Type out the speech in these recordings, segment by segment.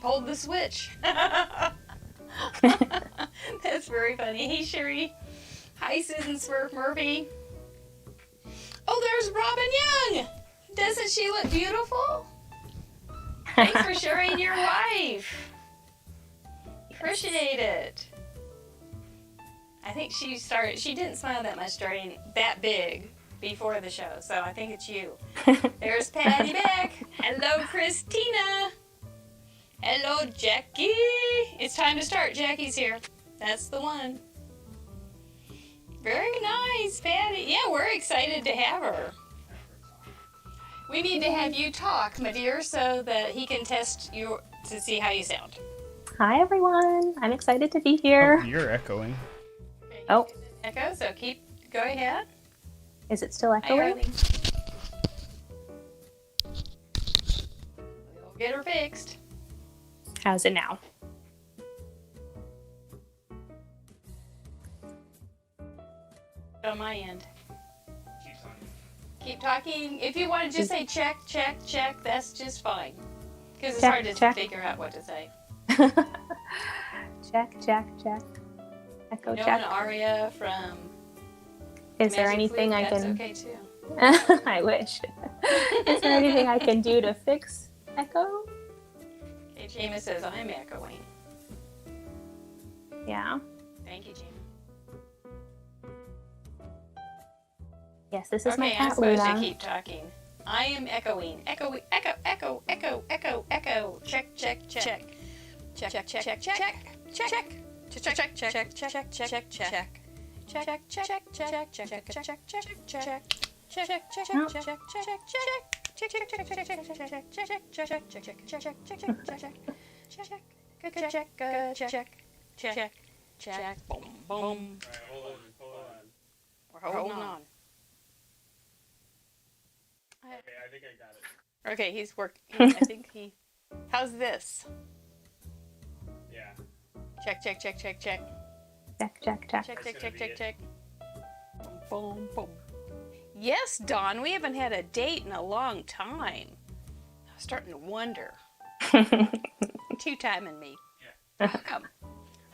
pulled the switch. That's very funny. Hey, Sherry. Hi, Susan Smurf Murphy. Oh, there's Robin Young. Doesn't she look beautiful? Thanks for sharing your wife. Appreciate it. I think she didn't smile that much starting that big before the show, so I think it's you. There's Patty Beck. Hello, Christina. Hello, Jackie. It's time to start. Jackie's here. That's the one. Very nice, Patty. Yeah, we're excited to have her. We need to have you talk, my dear, so that he can test you to see how you sound. Hi, everyone. I'm excited to be here. Oh, you're echoing. Okay, Oh. Echo, so go ahead. Is it still Hi, echoing? Arlene. We'll get her fixed. How's it now? On my end. Keep talking. If you want to just say check, check, check, that's just fine. Because it's hard to figure out what to say. Check, check, check. Echo, You know check. an aria from Is there Magic anything Flute? I That's can... okay too. I wish. Is there anything I can do to fix echo? Okay, Jema says I'm echoing. Yeah. Thank you, Jema. Yes, this is my Okay, I'm cat, supposed Luna. to keep talking. I am echoing. Echo, echo, echo, echo, echo, echo. Check, check, check. Check, check, check, check, check. Check, check, check, check, check, check, check, check, check. Check, check, check, check, check, check, check, check, check. Check, check, check, check, check, check, check, check. Check, check, check, check, check, check, check, check, check, check, check, check, check, check, check, check, boom, boom. We're holding on. Okay, I think I got it. Okay, he's working. I think he. How's this? Yeah. Check, check, check, check, check. Check, check, check. Check, check, check, check, check. Boom, boom, boom. Yes, Dawn, we haven't had a date in a long time. I'm starting to wonder. Two-timing me. Yeah. Welcome.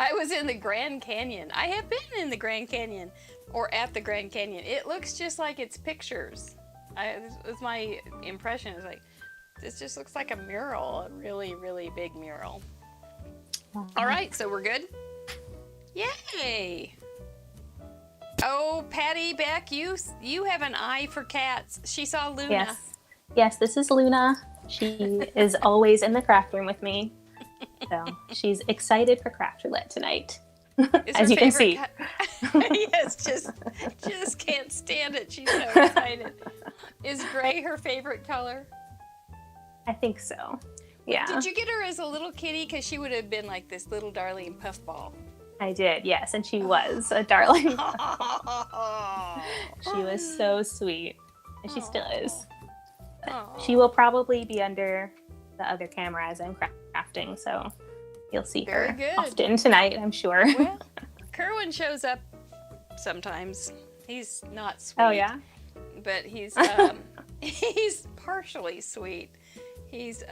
I was in the Grand Canyon. I have been in the Grand Canyon, or at the Grand Canyon. It looks just like it's pictures. This was my impression. It's like, this just looks like a mural, a really, really big mural. All right, so we're good? Yay! Oh, Patty Beck, you have an eye for cats. She saw Luna. Yes. Yes, this is Luna. She is always in the craft room with me. So she's excited for Craft Roulette tonight. As you can see. Yes, just can't stand it. She's so excited. Is gray her favorite color? I think so. Yeah. Did you get her as a little kitty? Because she would have been like this little darling puffball. I did, yes, and she was a darling. She was so sweet, and she still is. She will probably be under the other camera as I'm crafting, so you'll see her often tonight, I'm sure. Well, Kerwin shows up sometimes. He's not sweet. Oh, yeah? But he's he's partially sweet. He's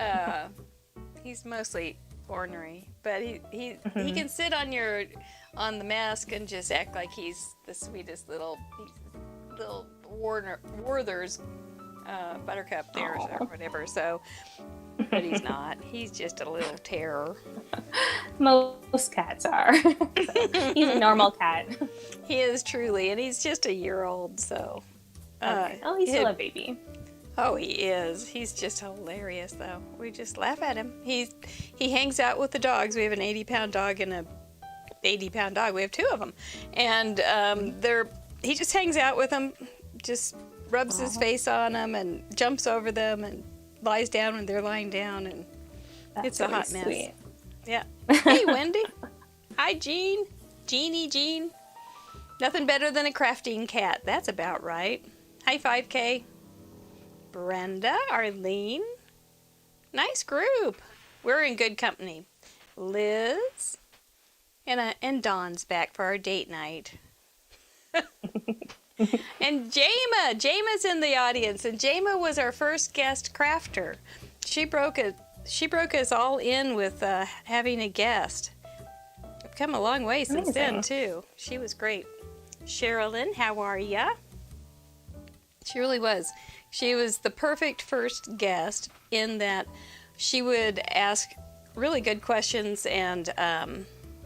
mostly ornery, but he can sit on the mask and just act like he's the sweetest little Werther's buttercup there or whatever. So, but he's not. He's just a little terror. Most cats are. So, he's a normal cat. He is truly, and he's just a year old. So, Okay. Oh, he's still a baby. Oh, he is. He's just hilarious, though. We just laugh at him. He hangs out with the dogs. We have an 80-pound dog and a 80-pound dog. We have two of them, and he just hangs out with them, just rubs his face on them and jumps over them and lies down when they're lying down, and it's a hot mess. Sweet. Yeah. Hey, Wendy. Hi, Jean. Jean. Nothing better than a crafting cat. That's about right. Hi, 5K. Brenda, Arlene. Nice group. We're in good company. Liz. And Dawn's back for our date night. And Jama. Jama's in the audience. And Jama was our first guest crafter. She broke she broke us all in with having a guest. I've come a long way since then, too. She was great. Sherilyn, how are ya? She really was. She was the perfect first guest in that she would ask really good questions and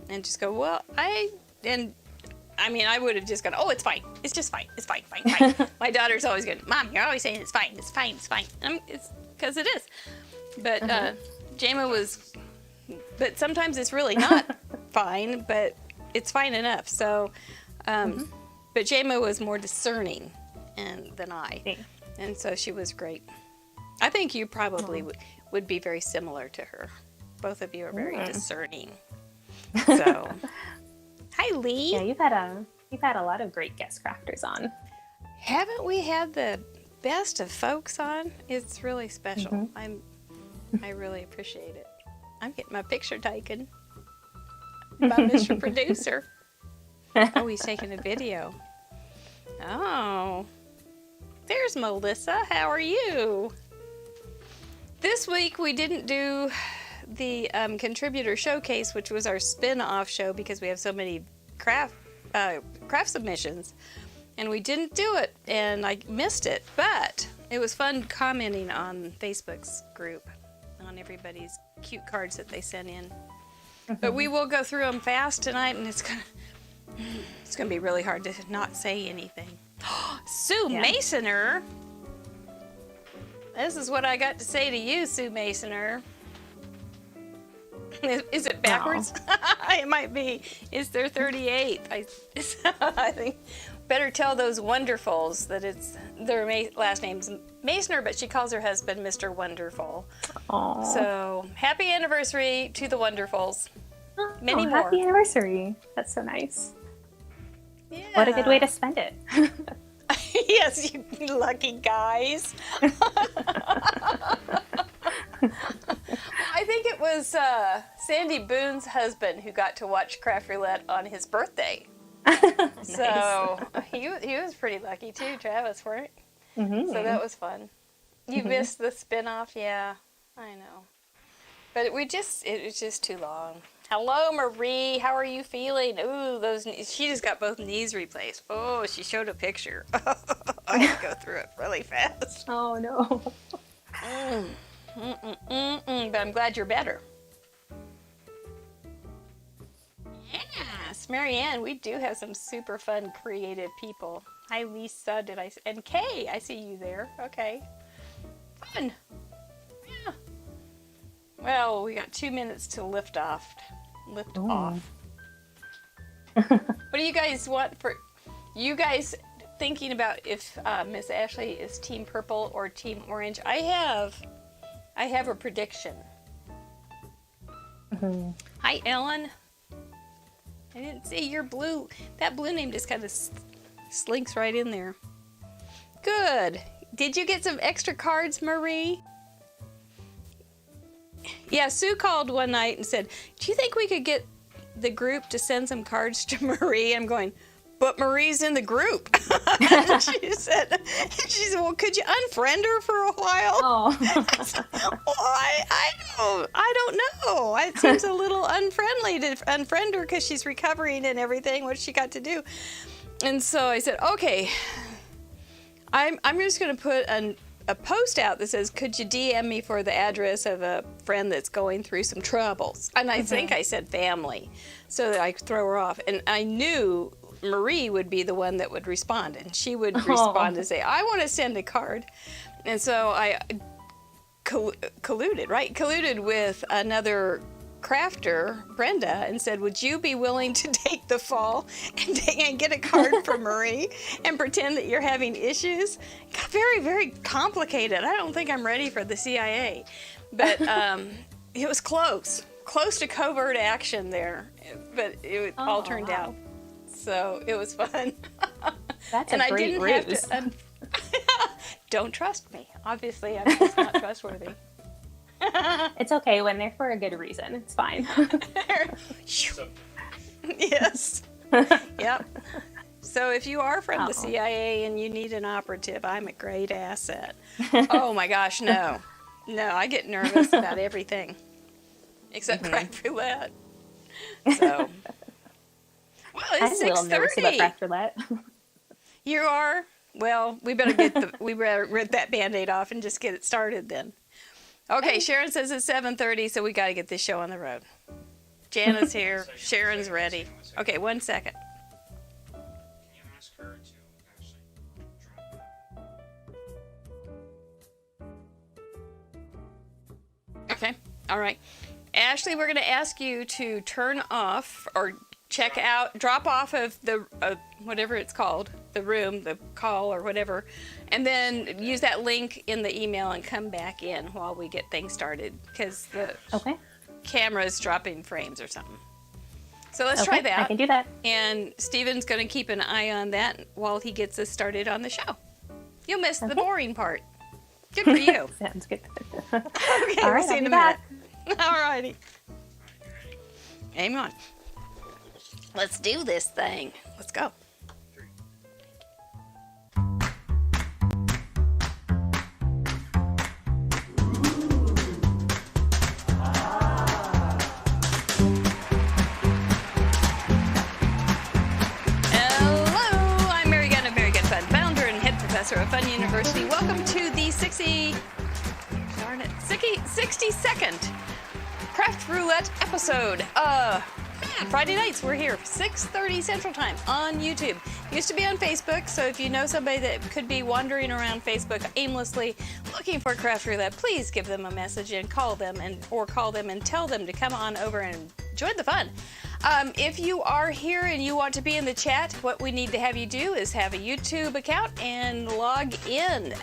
just go, well, I would have just gone, oh, it's fine. It's just fine. It's fine. My daughter's always going, Mom, you're always saying it's fine. It's fine. It's fine. It's because it is. But Jama was, but sometimes it's really not fine, but it's fine enough. So, but Jama was more discerning than I. And so she was great. I think you probably would be very similar to her. Both of you are very discerning. So, hi, Lee. Yeah, you've had a lot of great guest crafters on. Haven't we had the best of folks on? It's really special. I really appreciate it. I'm getting my picture taken by Mr. Producer. Oh, he's taking a video. Oh. There's Melissa. How are you? This week we didn't do the contributor showcase, which was our spin-off show because we have so many craft submissions, and we didn't do it, and I missed it. But it was fun commenting on Facebook's group on everybody's cute cards that they sent in. But we will go through them fast tonight, and it's gonna be really hard to not say anything. Sue Masoner. This is what I got to say to you, Sue Masoner. Is it backwards? No. It might be. It's their 38th. I think better tell those Wonderfuls that it's their last name's Masoner, but she calls her husband Mr. Wonderful. Aww. So happy anniversary to the Wonderfuls. Many more. Happy anniversary. That's so nice. Yeah. What a good way to spend it. Yes, you lucky guys. I think it was Sandy Boone's husband who got to watch Craft Roulette on his birthday. Nice. So he was pretty lucky too, Travis, weren't he? Mm-hmm. So that was fun. You missed the spin-off? Yeah, I know. But it was just too long. Hello, Marie. How are you feeling? Ooh, she just got both knees replaced. Oh, she showed a picture. I had to go through it really fast. Oh, no. But I'm glad you're better. Yes, Marianne, we do have some super fun, creative people. Hi, Lisa. And Kay, I see you there. Okay. Fun. Yeah. Well, we got 2 minutes to lift off. What do you guys want for... You guys thinking about if Miss Ashley is Team Purple or Team Orange? I have a prediction. Mm-hmm. Hi, Ellen. I didn't see your blue. That blue name just kind of slinks right in there. Good. Did you get some extra cards, Marie? Yeah, Sue called one night and said, do you think we could get the group to send some cards to Marie? I'm going, but Marie's in the group. she said, well, could you unfriend her for a while? Oh. Well, I don't know. It seems a little unfriendly to unfriend her because she's recovering and everything. What's she got to do? And so I said, okay, I'm just going to put a post out that says, could you DM me for the address of a friend that's going through some troubles? And I think I said family, so that I could throw her off. And I knew Marie would be the one that would respond, and she would respond and say, I want to send a card. And so I colluded with another crafter, Brenda, and said, would you be willing to take the fall and get a card for Marie and pretend that you're having issues? It got very, very complicated. I don't think I'm ready for the CIA. But it was close to covert action there, but it all turned out. So it was fun. That's a great ruse. Don't trust me. Obviously, I'm just not trustworthy. It's okay when they're for a good reason. It's fine. Yes. Yep. So if you are from the CIA and you need an operative, I'm a great asset. Oh my gosh, no. No, I get nervous about everything. Except craft roulette. So. Well, it's 6:30. I'm a little nervous about craft roulette. You are? Well, we better rip that Band-Aid off and just get it started then. Okay, Sharon says it's 7:30, so we got to get this show on the road. Jana's here. Sharon's ready. Okay, 1 second. Can you ask her to actually drop that? Okay, all right. Ashley, we're going to ask you to turn off or check out, drop off of the, whatever it's called, the room, the call or whatever, and then use that link in the email and come back in while we get things started because the camera is dropping frames or something. So let's try that. I can do that. And Steven's going to keep an eye on that while he gets us started on the show. You'll miss the boring part. Good for you. Sounds good. Okay, all right, we'll see you in a minute. All righty. Aim on. Let's do this thing. Let's go. Of Fun University. Welcome to the 62nd Craft Roulette episode. Friday nights we're here, 6:30 Central Time on YouTube. Used to be on Facebook, so if you know somebody that could be wandering around Facebook aimlessly looking for Craft Roulette, please give them a message and call them and tell them to come on over and join the fun. If you are here and you want to be in the chat, what we need to have you do is have a YouTube account and log in.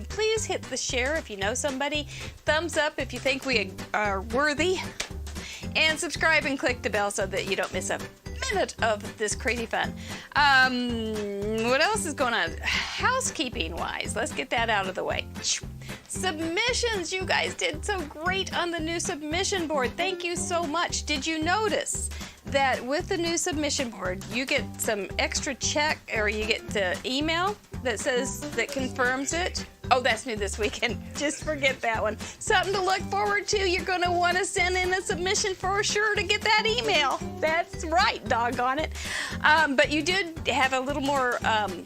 Please hit the share if you know somebody. Thumbs up if you think we are worthy. And subscribe and click the bell so that you don't miss a minute of this crazy fun. What else is going on? Housekeeping wise, let's get that out of the way. Submissions, you guys did so great on the new submission board. Thank you so much. Did you notice that with the new submission board, you get some extra check, or you get the email that confirms it? Oh, that's new this weekend. Just forget that one. Something to look forward to. You're going to want to send in a submission for sure to get that email. That's right, doggone it. But you did have a little more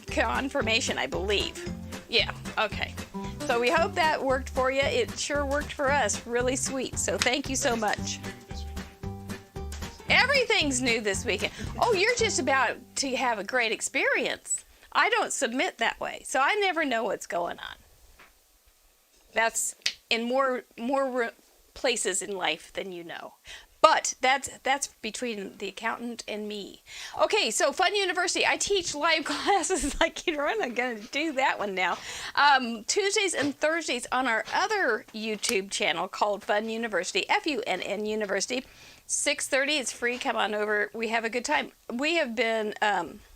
confirmation, I believe. Yeah, okay. So we hope that worked for you. It sure worked for us. Really sweet. So thank you so much. Everything's new this weekend. Oh, you're just about to have a great experience. I don't submit that way, so I never know what's going on. That's in more places in life than you know. But that's between the accountant and me. Okay, so Fun University. I teach live classes like we're not going to do that one now. Tuesdays and Thursdays on our other YouTube channel called Fun University, FUNN University. 6:30. It's free. Come on over. We have a good time. We have been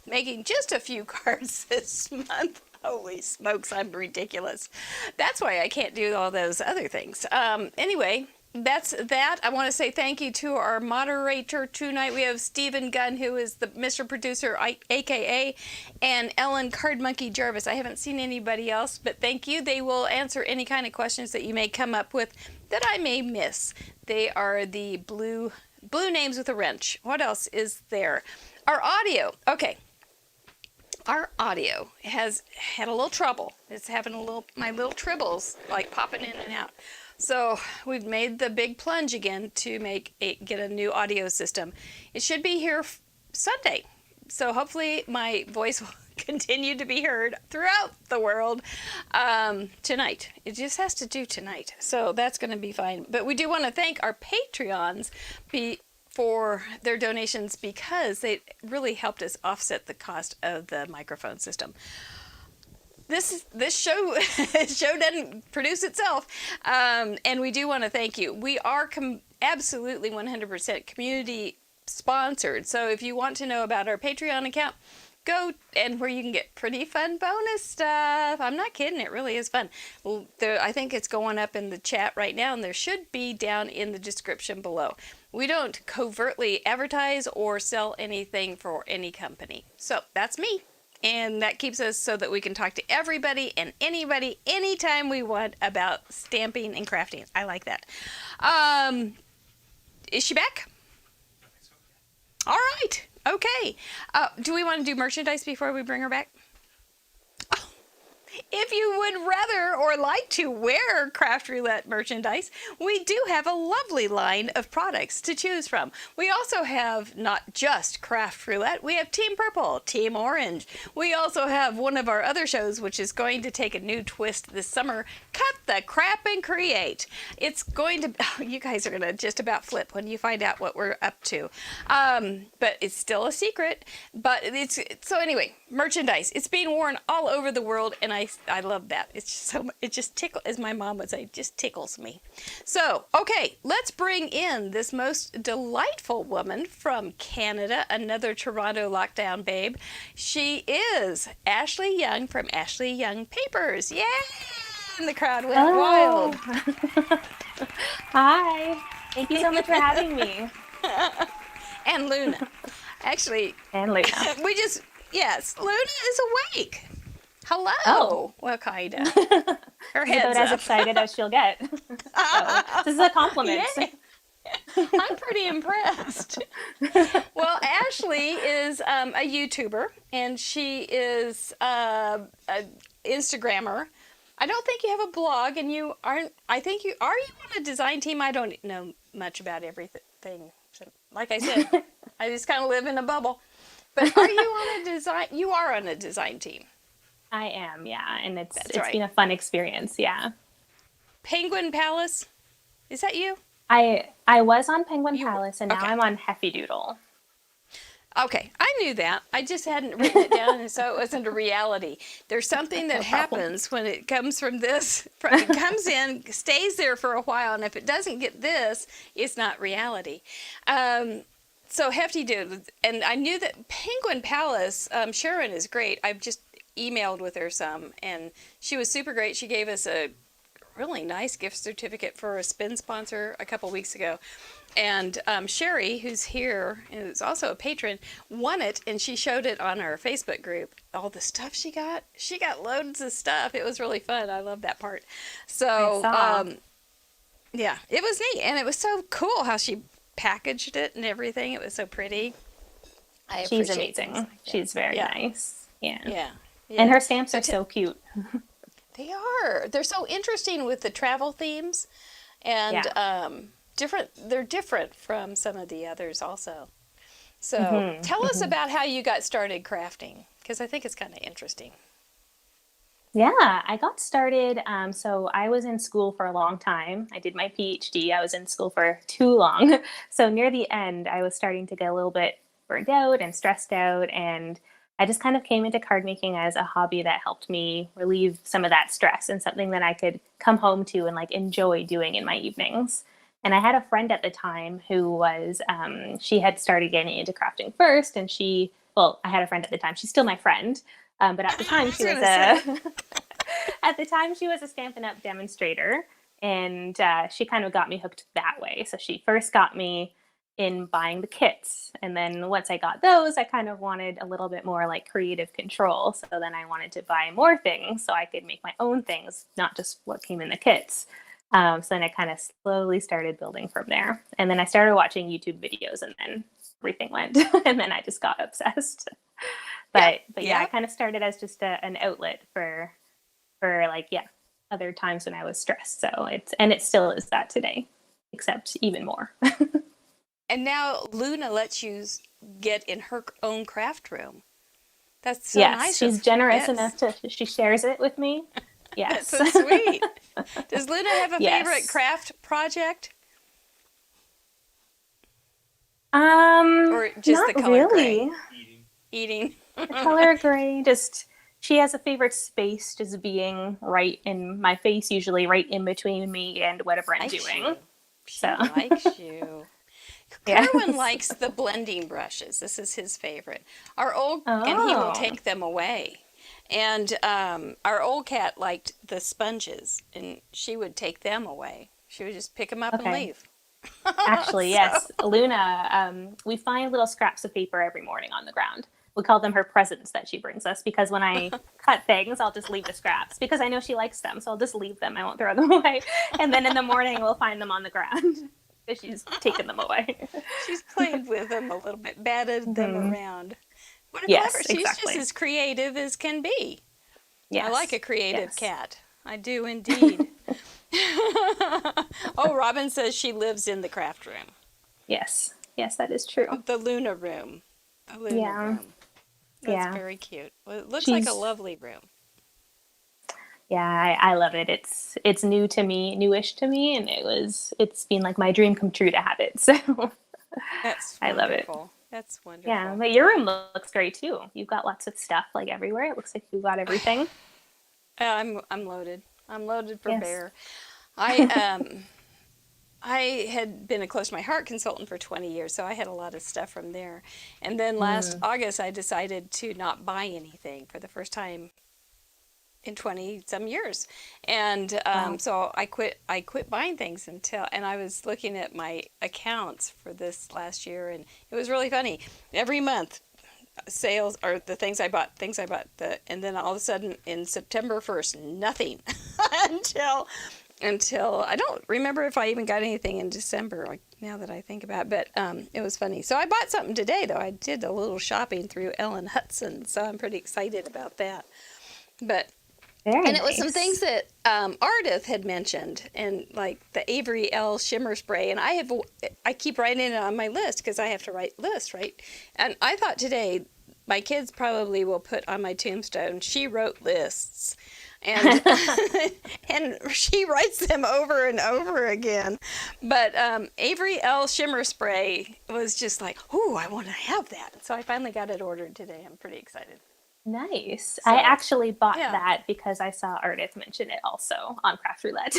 making just a few cards this month. Holy smokes, I'm ridiculous. That's why I can't do all those other things. Anyway, that's that. I want to say thank you to our moderator tonight. We have Stephen Gunn, who is the Mr. Producer, aka, and Ellen Cardmonkey Jarvis. I haven't seen anybody else, but thank you. They will answer any kind of questions that you may come up with that I may miss. They are the blue names with a wrench. What else is there? Our audio. Okay. Our audio has had a little trouble. It's having my little tribbles like popping in and out. So we've made the big plunge again to get a new audio system. It should be here Sunday. So hopefully my voice will continue to be heard throughout the world tonight. It just has to do tonight. So that's going to be fine. But we do want to thank our Patreons for their donations because they really helped us offset the cost of the microphone system. This show doesn't produce itself, and we do want to thank you. We are absolutely 100% community sponsored. So if you want to know about our Patreon account, go and where you can get pretty fun bonus stuff. I'm not kidding. It really is fun. I think it's going up in the chat right now, and there should be down in the description below. We don't covertly advertise or sell anything for any company. So that's me. And that keeps us so that we can talk to everybody and anybody anytime we want about stamping and crafting. I like that. Is she back? I think so. All right. Okay. Do we want to do merchandise before we bring her back? If you would rather or like to wear Craft Roulette merchandise, we do have a lovely line of products to choose from. We also have not just Craft Roulette, we have Team Purple, Team Orange. We also have one of our other shows, which is going to take a new twist this summer, Cut the Crap and Create. It's going to, you guys are going to just about flip when you find out what we're up to. But it's still a secret. But so anyway, merchandise. It's being worn all over the world, and I love that. It's just it just tickles, as my mom would say, just tickles me. So, okay, let's bring in this most delightful woman from Canada, another Toronto lockdown babe. She is Ashley Young from Ashley Young Papers. Yay! And the crowd went wild. Hi. Thank you so much for having me. And Luna. Actually, and Luna. Yes, Luna is awake. Hello. Oh. Well, kind of. Her She's head's about as up. excited as she'll get. So, this is a compliment. Yay. I'm pretty impressed. Well, Ashley is a YouTuber, and she is an Instagrammer. I don't think you have a blog, and you aren't. Are you on a design team? I don't know much about everything. So, like I said, I just kind of live in a bubble. But are you on a design? You are on a design team. I am, yeah, and it's right. been a fun experience, yeah. Penguin Palace, is that you? I was on Penguin Palace, and now I'm on Heffy Doodle. Okay, I knew that. I just hadn't written it down, and so it wasn't a reality. There's something that happens when it comes from this. It comes in, stays there for a while, and if it doesn't get this, it's not reality. So Hefty Doodle, and I knew that Penguin Palace, Sharon is great. I've just emailed with her some, and she was super great. She gave us a really nice gift certificate for a spin sponsor a couple weeks ago, and Sherry, who's here and is also a patron, won it, and she showed it on our Facebook group, all the stuff she got loads of stuff. It was really fun. I love that part. So yeah, it was neat, and it was so cool how she packaged it and everything. It was so pretty. She's amazing. Like she's very nice. Yeah. Yeah. And her stamps are so cute. They are. They're so interesting with the travel themes, and they're different from some of the others also. So tell us about how you got started crafting, because I think it's kind of interesting. Yeah, I got started. So I was in school for a long time. I did my PhD. I was in school for too long. So near the end, I was starting to get a little bit burned out and stressed out, and I just kind of came into card making as a hobby that helped me relieve some of that stress and something that I could come home to and like enjoy doing in my evenings. And I had a friend at the time who was, she had started getting into crafting first, and I had a friend at the time. She's still my friend, but at the time she was a Stampin' Up! Demonstrator, and she kind of got me hooked that way. So she first got me in buying the kits, and then once I got those, I kind of wanted a little bit more like creative control. So then I wanted to buy more things so I could make my own things, not just what came in the kits. So then I kind of slowly started building from there, and then I started watching YouTube videos, and then everything went, and then I just got obsessed. But I kind of started as just an outlet for other times when I was stressed. So it still is that today, except even more. And now Luna lets you get in her own craft room. That's so nice. She's generous enough she shares it with me. Yes. That's so sweet. Does Luna have a favorite craft project? Or just not the color really. gray? Eating. The color gray, she has a favorite space just being right in my face, usually right in between me and whatever I'm doing. She likes you. Kerwin likes the blending brushes. This is his favorite. And he will take them away. And our old cat liked the sponges, and she would take them away. She would just pick them up and leave. Actually, yes. Luna, we find little scraps of paper every morning on the ground. we call them her presents that she brings us, because when I cut things, I'll just leave the scraps because I know she likes them. So I'll just leave them. I won't throw them away. And then in the morning, we'll find them on the ground because she's taken them away. She's played with them a little bit, batted them around. What a clever! Yes, She's exactly. just as creative as can be. Yes. I like a creative Yes. cat. I do indeed. Oh, Robin says she lives in the craft room. Yes. Yes, that is true. The Luna room. The Luna Yeah. room. That's Yeah. very cute. Well, it looks like a She's- lovely room. Yeah, I love it. It's new to me, newish to me, and it's been like my dream come true to have it. So That's I love it. wonderful. That's wonderful. yeah, but your room looks great too. You've got lots of stuff like everywhere. It looks like you've got everything. I'm loaded. I'm loaded for Yes. bear. I had been a close to my heart consultant for 20 years, so I had a lot of stuff from there. And then last August, I decided to not buy anything for the first time in 20 some years. And so I quit buying things and I was looking at my accounts for this last year, and it was really funny. Every month, sales are the things I bought, and then all of a sudden in September 1st, nothing until I don't remember if I even got anything in December, like now that I think about it, but it was funny. So I bought something today, though. I did a little shopping through Ellen Hudson, so I'm pretty excited about that. But Very it was some nice. things that Ardith had mentioned, and like the Avery L shimmer spray, and I keep writing it on my list because I have to write lists, right? And I thought today my kids probably will put on my tombstone, she wrote lists. And and she writes them over and over again. But Avery L shimmer spray was just like, ooh, I want to have that. So I finally got it ordered today. I'm pretty excited. Nice. So, I actually bought yeah. that because I saw Ardith mention it also on Craft Roulette.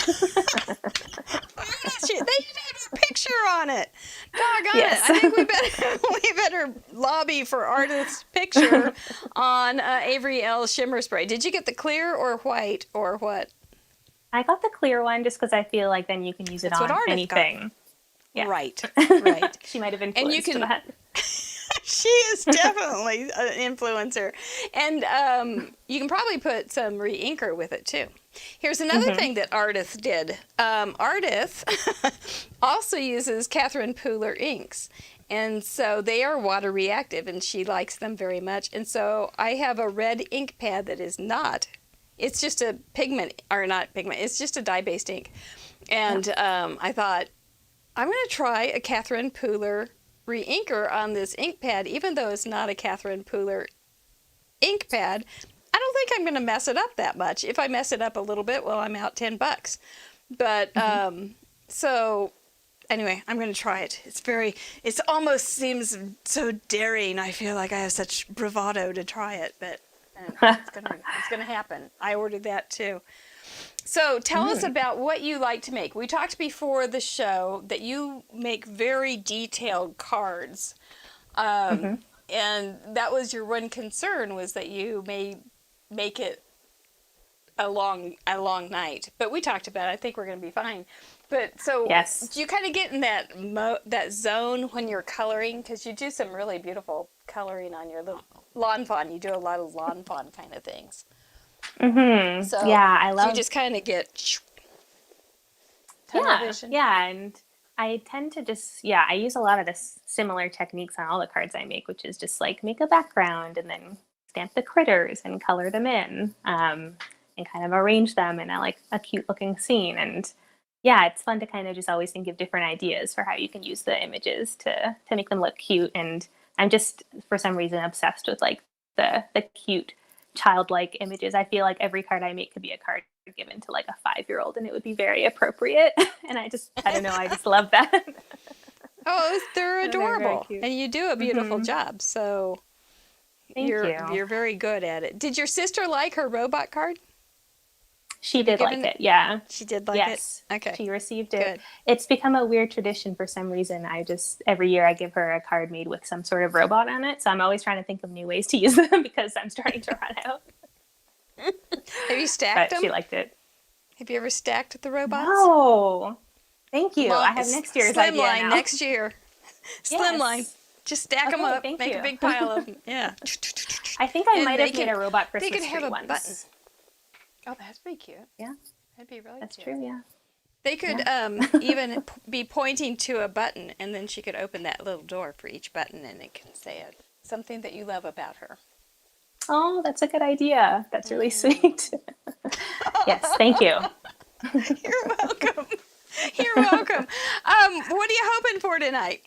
They even have a picture on it. Doggone Yes. it. I think we better lobby for Ardith's picture on Avery L shimmer spray. Did you get the clear or white or what? I got the clear one just because I feel like then you can use it That's what on Ardith got. anything. Yeah. Right. She might have And you influenced can- that. She is definitely an influencer. And you can probably put some re-inker with it too. Here's another thing that Ardith did. Ardith also uses Catherine Pooler inks. And so they are water reactive, and she likes them very much. And so I have a red ink pad that is not. It's just a pigment, or not pigment, it's just a dye-based ink. And I thought, I'm going to try a Catherine Pooler re-inker on this ink pad, even though it's not a Catherine Pooler ink pad. I don't think I'm going to mess it up that much. If I mess it up a little bit, well, I'm out $10. But so anyway, I'm going to try it. It almost seems so daring. I feel like I have such bravado to try it, but it's going to happen. I ordered that too. So tell us about what you like to make. We talked before the show that you make very detailed cards. And that was your one concern, was that you may make it a long night. But we talked about it. I think we're going to be fine. But so Yes. do you kind of get in that zone when you're coloring? Because you do some really beautiful coloring on your little lawn fawn. You do a lot of lawn fawn kind of things. So Yeah, I love. you just kind of get tunnel vision. Yeah, and I tend to I use a lot of the similar techniques on all the cards I make, which is just like make a background and then stamp the critters and color them in, and kind of arrange them in a cute looking scene. And yeah, it's fun to kind of just always think of different ideas for how you can use the images to make them look cute. And I'm just for some reason obsessed with like the cute childlike images. I feel like every card I make could be a card given to like a 5-year-old and it would be very appropriate. And I don't know, I just love that. Oh, they're They're very adorable. cute. And you do a beautiful job. So Thank you. you're very good at it. Did your sister like her robot card? She did like given it, yeah. She did like Yes. it? Okay. She received it. Good. It's become a weird tradition for some reason. Every year I give her a card made with some sort of robot on it. So I'm always trying to think of new ways to use them because I'm starting to run out. Have you stacked But them? she liked it. Have you ever stacked the robots? No. Thank you. Well, I have next year's Slimline idea now. next year. Yes. Slimline. Just stack them Okay, up, thank make you. a big pile of them. Yeah. I think I And might they have made could- a robot They Christmas could have tree a once. button. Oh, that's pretty cute. Yeah, That'd be really that's cute. true. Yeah. They could Yeah. even be pointing to a button, and then she could open that little door for each button, and it can say something that you love about her. Oh, that's a good idea. That's really sweet. Yes, thank you. You're welcome. You're welcome. What are you hoping for tonight?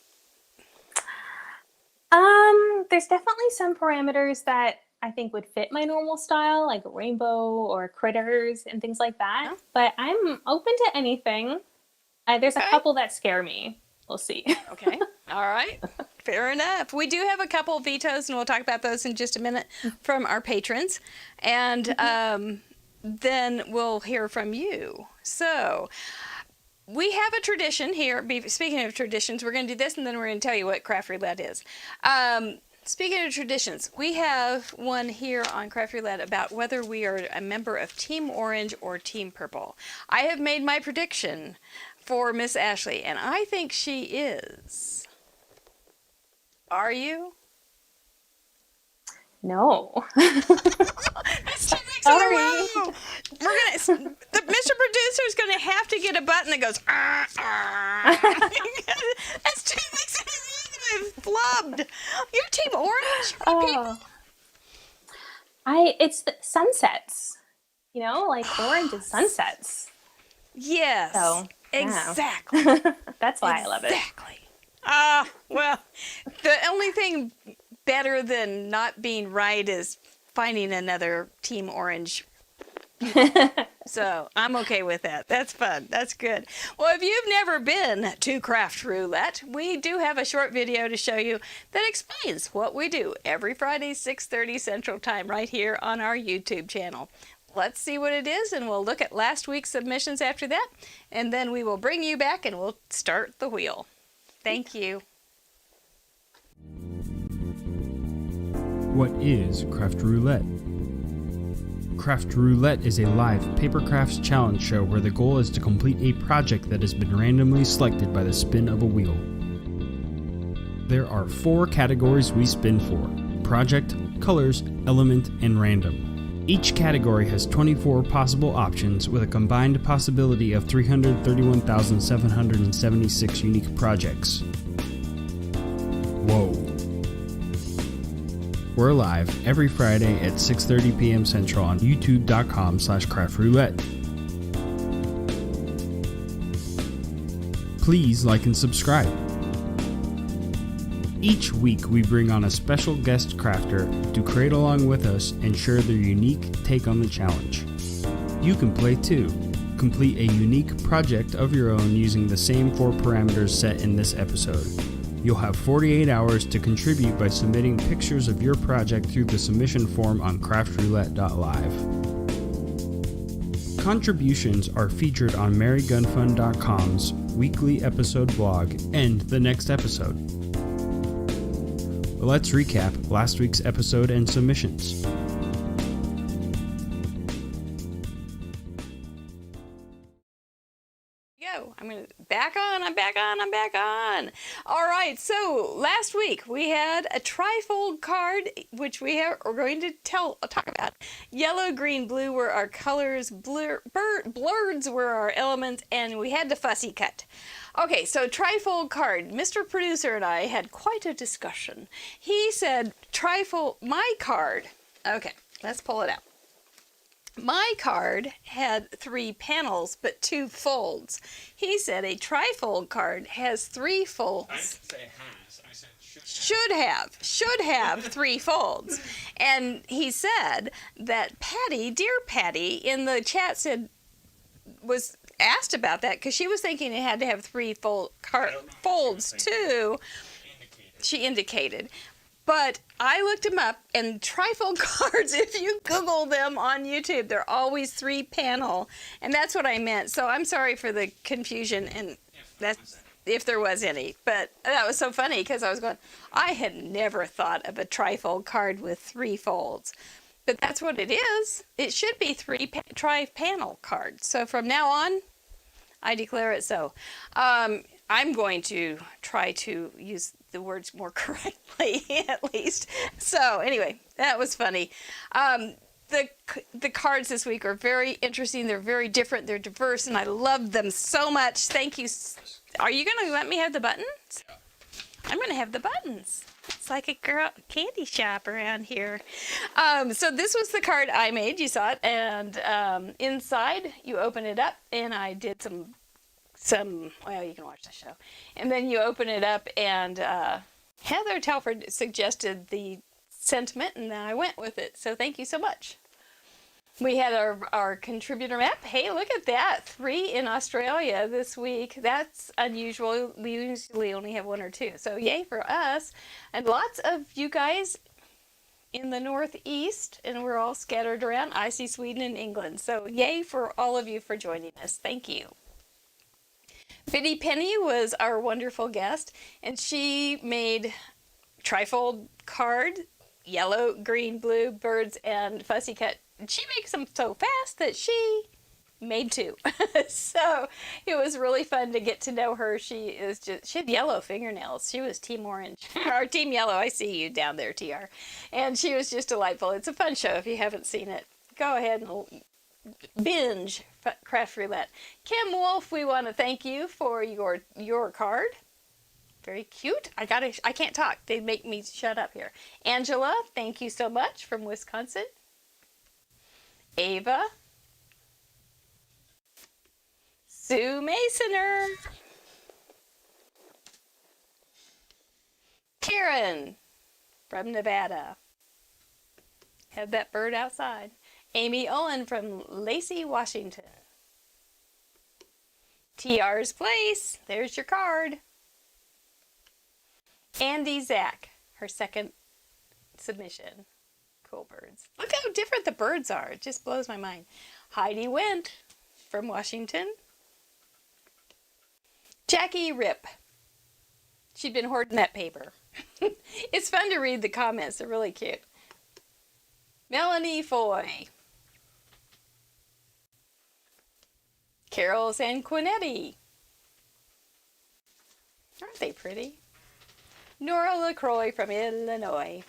There's definitely some parameters that I think would fit my normal style, like rainbow or critters and things like that. Oh. But I'm open to anything. There's Okay. a couple that scare me. We'll see. Okay. All right. Fair enough. We do have a couple of vetoes, and we'll talk about those in just a minute from our patrons. And then we'll hear from you. So we have a tradition here. Speaking of traditions, we're going to do this, and then we're going to tell you what Craft Roulette is. Speaking of traditions, we have one here on Craft Roulette about whether we are a member of Team Orange or Team Purple. I have made my prediction for Miss Ashley, and I think she is. Are you? No. That's 2 weeks in a Sorry. row. The Mr. Producer's gonna have to get a button that goes. That's 2 weeks in a row that I've flubbed. You're Team Orange, people. It's the sunsets. You know, like orange is sunsets. Yes. So, yeah. Exactly. That's why I love it. Exactly. Well, the only thing better than not being right is finding another Team Orange. So I'm okay with that. That's fun. That's good. Well, if you've never been to Craft Roulette, we do have a short video to show you that explains what we do every Friday, 6:30 Central Time, right here on our YouTube channel. Let's see what it is, and we'll look at last week's submissions after that, and then we will bring you back and we'll start the wheel. Thank you. What is Craft Roulette? Craft Roulette is a live paper crafts challenge show where the goal is to complete a project that has been randomly selected by the spin of a wheel. There are 4 categories we spin for: project, colors, element, and random. Each category has 24 possible options with a combined possibility of 331,776 unique projects. Whoa. We're live every Friday at 6:30 p.m. Central on youtube.com/craftroulette. Please like and subscribe. Each week we bring on a special guest crafter to create along with us and share their unique take on the challenge. You can play too. Complete a unique project of your own using the same 4 parameters set in this episode. You'll have 48 hours to contribute by submitting pictures of your project through the submission form on craftroulette.live. Contributions are featured on marygunfund.com's weekly episode blog and the next episode. Let's recap last week's episode and submissions. I'm back on. All right, so last week we had a trifold card, which are going to talk about. Yellow, green, blue were our colors, blurs were our elements, and we had the fussy cut. Okay, so trifold card. Mr. Producer and I had quite a discussion. He said trifold, my card. Okay, let's pull it out. My card had 3 panels, but 2 folds. He said a trifold card has 3 folds. I didn't say has. I said Should have 3 folds. And he said that dear Patty, in the chat was asked about that because she was thinking it had to have 3 folds too. She indicated. But I looked them up, and trifold cards, if you Google them on YouTube, they're always 3 panel, and that's what I meant. So I'm sorry for the confusion, and that's if there was any. But that was so funny because I had never thought of a trifold card with 3 folds. But that's what it is. It should be 3 tri-panel cards. So from now on, I declare it so. I'm going to try to use the words more correctly, at least. So anyway, that was funny. The cards this week are very interesting. They're very different. They're diverse, and I love them so much. Thank you. Are you going to let me have the buttons? I'm going to have the buttons. It's like a girl candy shop around here. So this was the card I made. You saw it. And inside, you open it up, and I did some, well, you can watch the show. And then you open it up, and Heather Telford suggested the sentiment, and I went with it. So thank you so much. We had our contributor map. Hey, look at that. 3 in Australia this week. That's unusual. We usually only have 1 or 2. So yay for us. And lots of you guys in the Northeast, and we're all scattered around. I see Sweden and England. So yay for all of you for joining us. Thank you. Biddy Penny was our wonderful guest, and she made trifold card, yellow, green, blue, birds, and fussy cut. She makes them so fast that she made 2. So it was really fun to get to know her. She had yellow fingernails. She was Team Orange, or Team Yellow. I see you down there, TR. And she was just delightful. It's a fun show if you haven't seen it. Go ahead and binge Craft Roulette. Kim Wolf, we want to thank you for your card. Very cute. I can't talk. They make me shut up here. Angela, thank you so much from Wisconsin. Ava. Sue Masoner. Karen from Nevada. Had that bird outside. Amy Owen from Lacey, Washington. TR's Place. There's your card. Andy Zach, her second submission. Cool birds. Look how different the birds are. It just blows my mind. Heidi Wendt from Washington. Jackie Rip. She'd been hoarding that paper. It's fun to read the comments. They're really cute. Melanie Foy. Carol Sanquinetti. Aren't they pretty? Nora LaCroix from Illinois.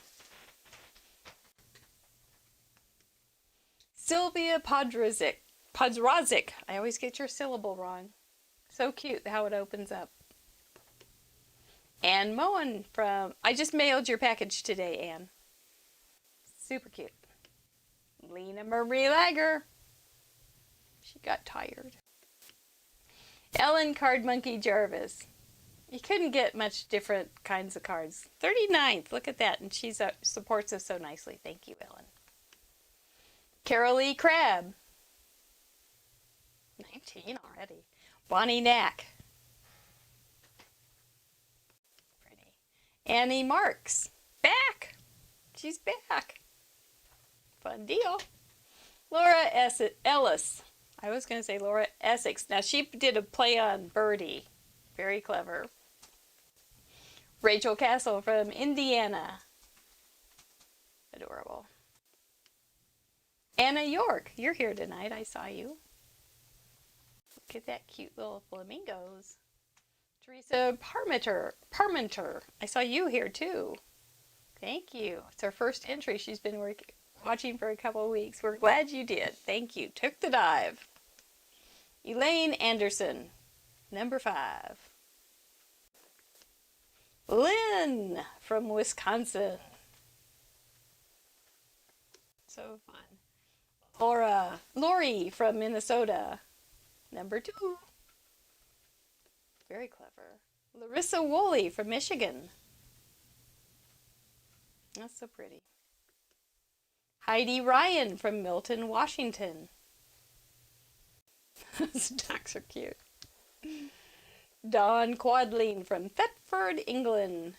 Sylvia Podrazik. I always get your syllable wrong. So cute how it opens up. Ann Moen from... I just mailed your package today, Ann. Super cute. Lena Marie Lager. She got tired. Ellen Card Monkey Jarvis. You couldn't get much different kinds of cards. 39th, look at that. And she supports us so nicely. Thank you, Ellen. Carol E. Crabb. 19 already. Bonnie Knack. Pretty. Annie Marks. Back. She's back. Fun deal. Laura Ellis. I was going to say Laura Essex. Now, she did a play on Birdie. Very clever. Rachel Castle from Indiana. Adorable. Anna York, you're here tonight. I saw you. Look at that cute little flamingos. Teresa Parmenter. I saw you here too. Thank you. It's our first entry. She's been watching for a couple of weeks. We're glad you did. Thank you. Took the dive. Elaine Anderson, number 5. Lynn from Wisconsin. So fun. Lori from Minnesota, number 2. Very clever. Larissa Woolley from Michigan. That's so pretty. Heidi Ryan from Milton, Washington. Those ducks are cute. Dawn Quadling from Thetford, England.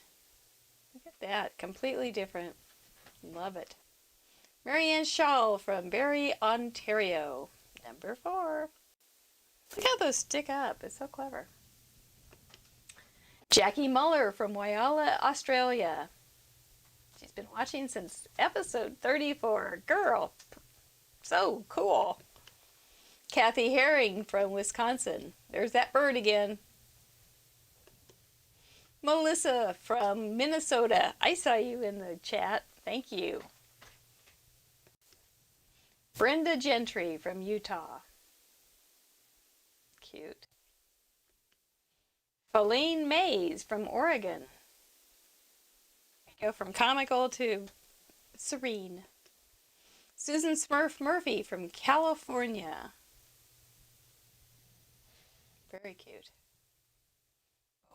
Look at that. Completely different. Love it. Marianne Shaw from Barrie, Ontario. Number 4. Look how those stick up. It's so clever. Jackie Muller from Whyalla, Australia. She's been watching since episode 34. Girl, so cool. Kathy Herring from Wisconsin. There's that bird again. Melissa from Minnesota. I saw you in the chat. Thank you. Brenda Gentry from Utah. Cute. Pauline Mays from Oregon. Go from comical to serene. Susan Smurf Murphy from California. Very cute.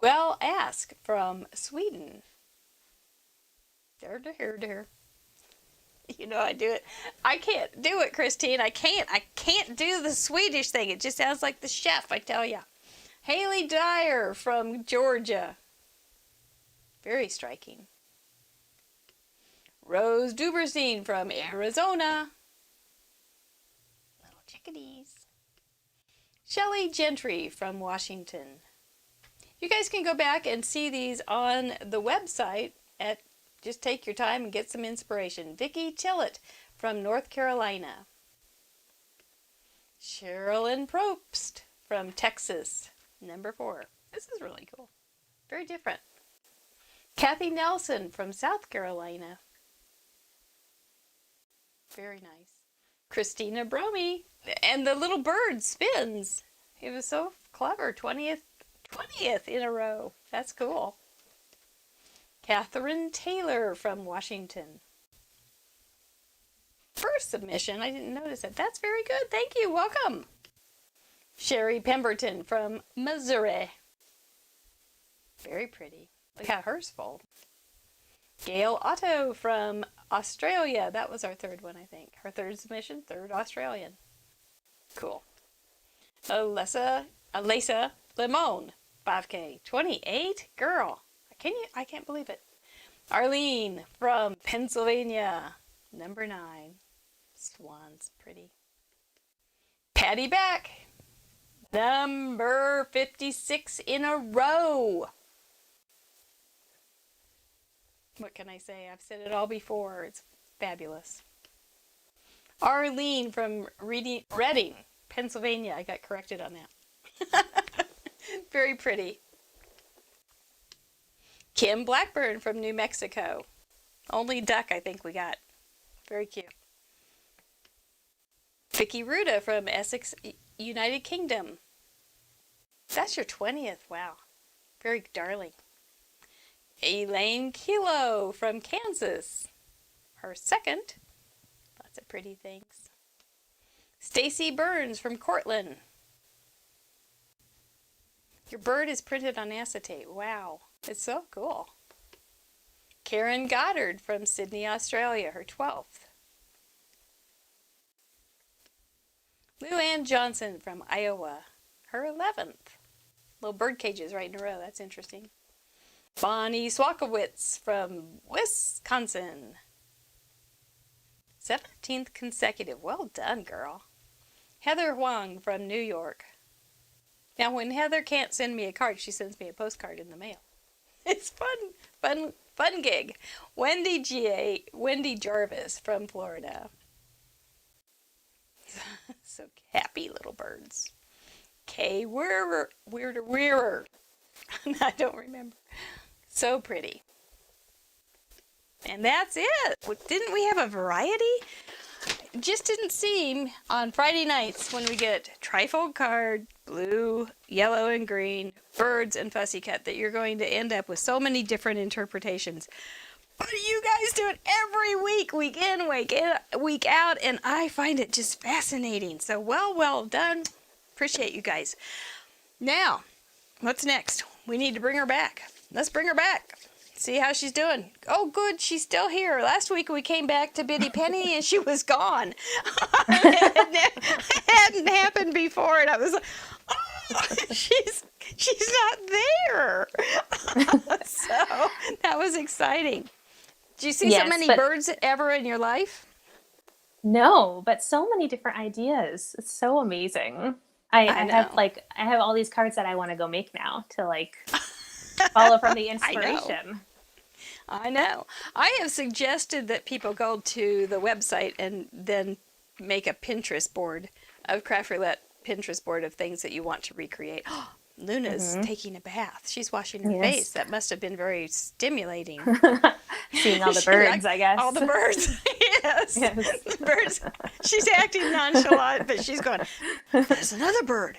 Well, Ask from Sweden. There. You know I do it. I can't do it, Christine. I can't do the Swedish thing. It just sounds like the chef, I tell ya. Haley Dyer from Georgia. Very striking. Rose Duberstein from Arizona. Little chickadees. Shelley Gentry from Washington. You guys can go back and see these on the website at just take your time and get some inspiration. Vicki Tillett from North Carolina. Sherilyn Probst from Texas, number 4. This is really cool. Very different. Kathy Nelson from South Carolina. Very nice. Christina Bromey. And the little bird spins. It was so clever. 20th in a row. That's cool. Catherine Taylor from Washington. First submission. I didn't notice it. That's very good. Thank you. Welcome. Sherry Pemberton from Missouri. Very pretty. Look how hers full. Gail Otto from Australia. That was our third one, I think. Her third submission, third Australian. Cool. Alessa Limon, 5K, 28. Girl, I can't believe it. Arlene from Pennsylvania, number 9. Swans, pretty. Patty Back, number 56 in a row. What can I say? I've said it all before. It's fabulous. Arlene from Reading, Pennsylvania. I got corrected on that. Very pretty. Kim Blackburn from New Mexico. Only duck I think we got. Very cute. Vicky Ruda from Essex, United Kingdom. That's your 20th. Wow. Very darling. Elaine Kilo from Kansas. Her second. Lots of pretty things. Stacy Burns from Cortland. Your bird is printed on acetate. Wow. It's so cool. Karen Goddard from Sydney, Australia. Her 12th. Lou Ann Johnson from Iowa. Her 11th. Little bird cages right in a row. That's interesting. Bonnie Swakowitz from Wisconsin. 17th consecutive. Well done, girl. Heather Huang from New York. Now, when Heather can't send me a card, she sends me a postcard in the mail. It's fun gig. Wendy Jarvis from Florida. So happy little birds. Kay Wearer. I don't remember. So pretty. And that's it. Didn't we have a variety? It just didn't seem on Friday nights when we get trifold card, blue, yellow, and green, birds, and fussy cut that you're going to end up with so many different interpretations. But you guys do it every week, week in, week out, and I find it just fascinating. So well done. Appreciate you guys. Now, what's next? We need to bring her back. Let's bring her back. See how she's doing. Oh, good. She's still here. Last week we came back to Biddy Penny and she was gone. It hadn't happened before, and I was like, oh, she's not there. So that was exciting. Did you see so many birds ever in your life? No, but so many different ideas. It's so amazing. I have all these cards that I want to go make now to follow from the inspiration. I know. I have suggested that people go to the website and then make a Pinterest board of Craft Roulette Pinterest board of things that you want to recreate. Luna's taking a bath. She's washing her face. That must have been very stimulating. Seeing all the She birds, liked I guess. All the birds. Yes. Yes. The birds. She's acting nonchalant, but she's going, there's another bird.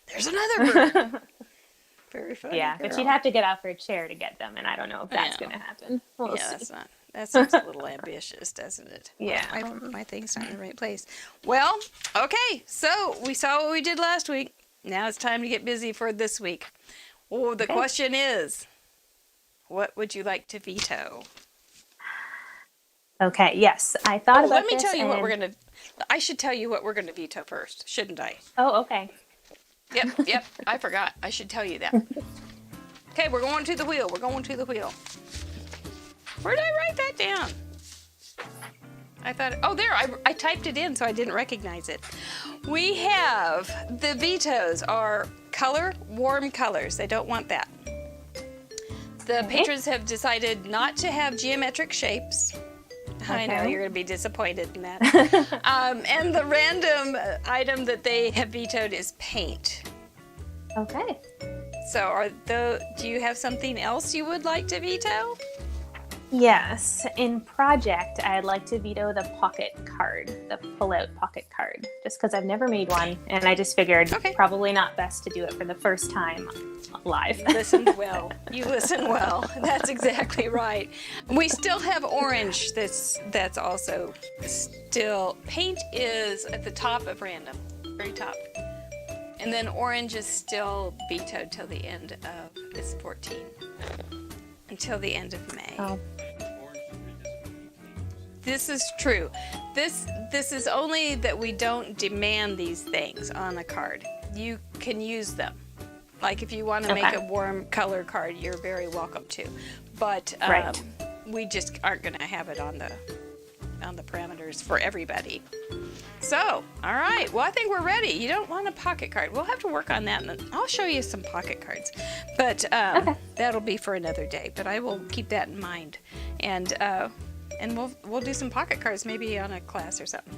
There's another bird. Very funny. Yeah, but she'd have to get off her chair to get them, and I don't know if that's going to happen. We'll see. That seems a little ambitious, doesn't it? Yeah. My thing's not in the right place. Well, okay. So we saw what we did last week. Now it's time to get busy for this week. Oh, the question is, what would you like to veto? Okay, yes. I thought about let me this tell you what we're going to... I should tell you what we're going to veto first, shouldn't I? Oh, okay. Yep. I forgot. I should tell you that. Okay, we're going to the wheel. Where did I write that down? I thought, oh, there, I typed it in so I didn't recognize it. We have, the vetoes are warm colors. They don't want that. The patrons have decided not to have geometric shapes. I know, you're going to be disappointed in that. And the random item that they have vetoed is paint. Okay. So do you have something else you would like to veto? Yes. In project, I'd like to veto the pocket card, the pull-out pocket card, just because I've never made one, and I just figured probably not best to do it for the first time live. You listened well. You listen well. That's exactly right. We still have orange. That's also still... Paint is at the top of random, very top. And then orange is still vetoed till the end of this 14. Until the end of May. Oh. This is true. This is only that we don't demand these things on a card. You can use them. Like if you want to make a warm color card, you're very welcome to. But we just aren't going to have it on the parameters for everybody. So, all right. Well, I think we're ready. You don't want a pocket card. We'll have to work on that, and I'll show you some pocket cards. But that'll be for another day. But I will keep that in mind, and we'll do some pocket cards maybe on a class or something.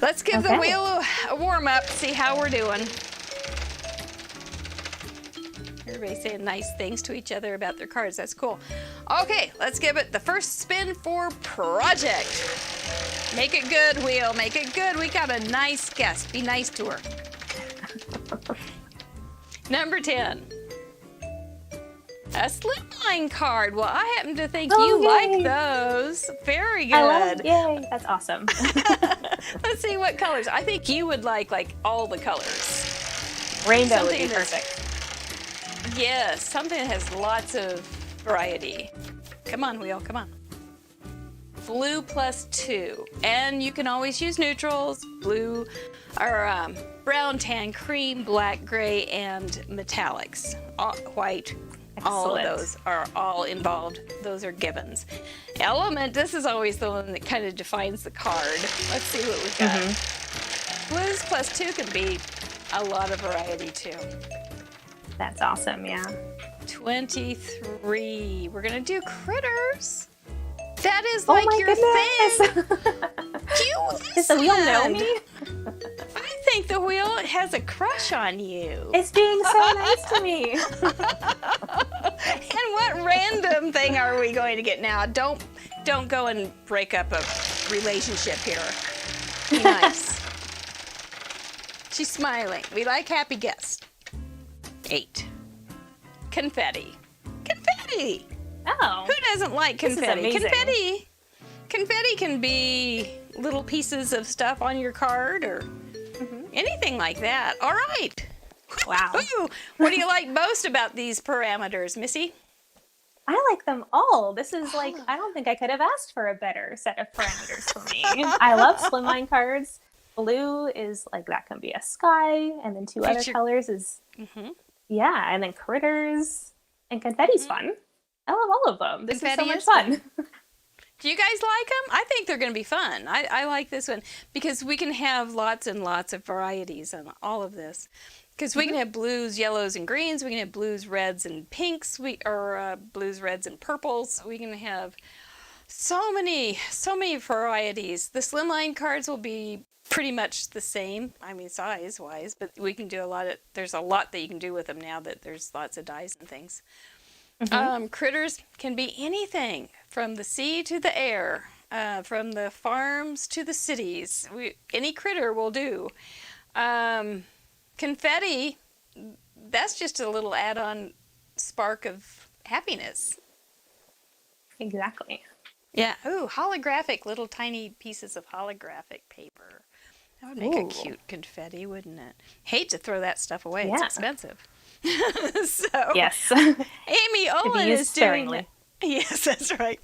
Let's give the wheel a warm up. See how we're doing. Everybody's saying nice things to each other about their cards. That's cool. Okay, let's give it the first spin for project. Make it good, wheel. Make it good. We got a nice guest. Be nice to her. Number 10. A slimline card. Well, I happen to think you like those. Very good. Yay, that's awesome. Let's see what colors. I think you would like all the colors. Rainbow would be perfect. Yes, something that has lots of variety. Come on, wheel, come on. Blue +2. And you can always use neutrals, blue, or brown, tan, cream, black, gray, and metallics. White. Excellent. All of those are all involved. Those are givens. Element, this is always the one that kind of defines the card. Let's see what we've got. Blues +2 can be a lot of variety too. That's awesome, yeah. 23. We're going to do critters. That is like your thing. You listen. Does the wheel know me? I think the wheel has a crush on you. It's being so nice to me. And what random thing are we going to get now? Don't go and break up a relationship here. Be nice. She's smiling. We like happy guests. 8. Confetti. Confetti. Oh. Who doesn't like confetti? This is amazing. Confetti can be little pieces of stuff on your card or anything like that. All right. Wow. What do you like most about these parameters, Missy? I like them all. This is like, I don't think I could have asked for a better set of parameters for me. I love slimline cards. Blue is like, that can be a sky, and then 2 other colors is, and then critters, and confetti's fun. I love all of them. This is so much fun. Do you guys like them? I think they're going to be fun. I like this one because we can have lots and lots of varieties on all of this. Because we can have blues, yellows, and greens. We can have blues, reds, and pinks. Blues, reds, and purples. We can have So many varieties. The slimline cards will be pretty much the same, I mean size wise, but we can do there's a lot that you can do with them now that there's lots of dyes and things. Critters can be anything from the sea to the air, from the farms to the cities. Any critter will do. Confetti, that's just a little add-on spark of happiness. Exactly. Yeah. Ooh, holographic, little tiny pieces of holographic paper. That would make a cute confetti, wouldn't it? Hate to throw that stuff away. Yeah. It's expensive. So, Yes. Amy Olin used is doing sparingly. that. Yes, that's right.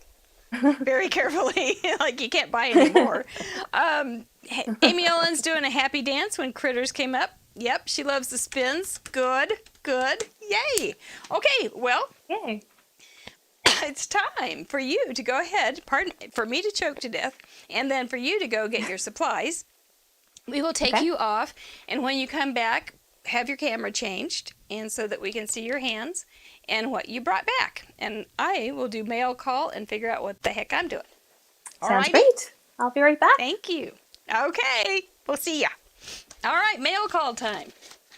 Very carefully, like you can't buy any more. Amy Olin's doing a happy dance when critters came up. Yep, she loves the spins. Good, good. Yay. Okay, well, Yay. it's time for you to go ahead, for me to choke to death, and then for you to go get your supplies. We will take you off, and when you come back, have your camera changed, and so that we can see your hands and what you brought back. And I will do mail call and figure out what the heck I'm doing. Sounds great. I'll be right back. Thank you. Okay, we'll see ya. All right, mail call time.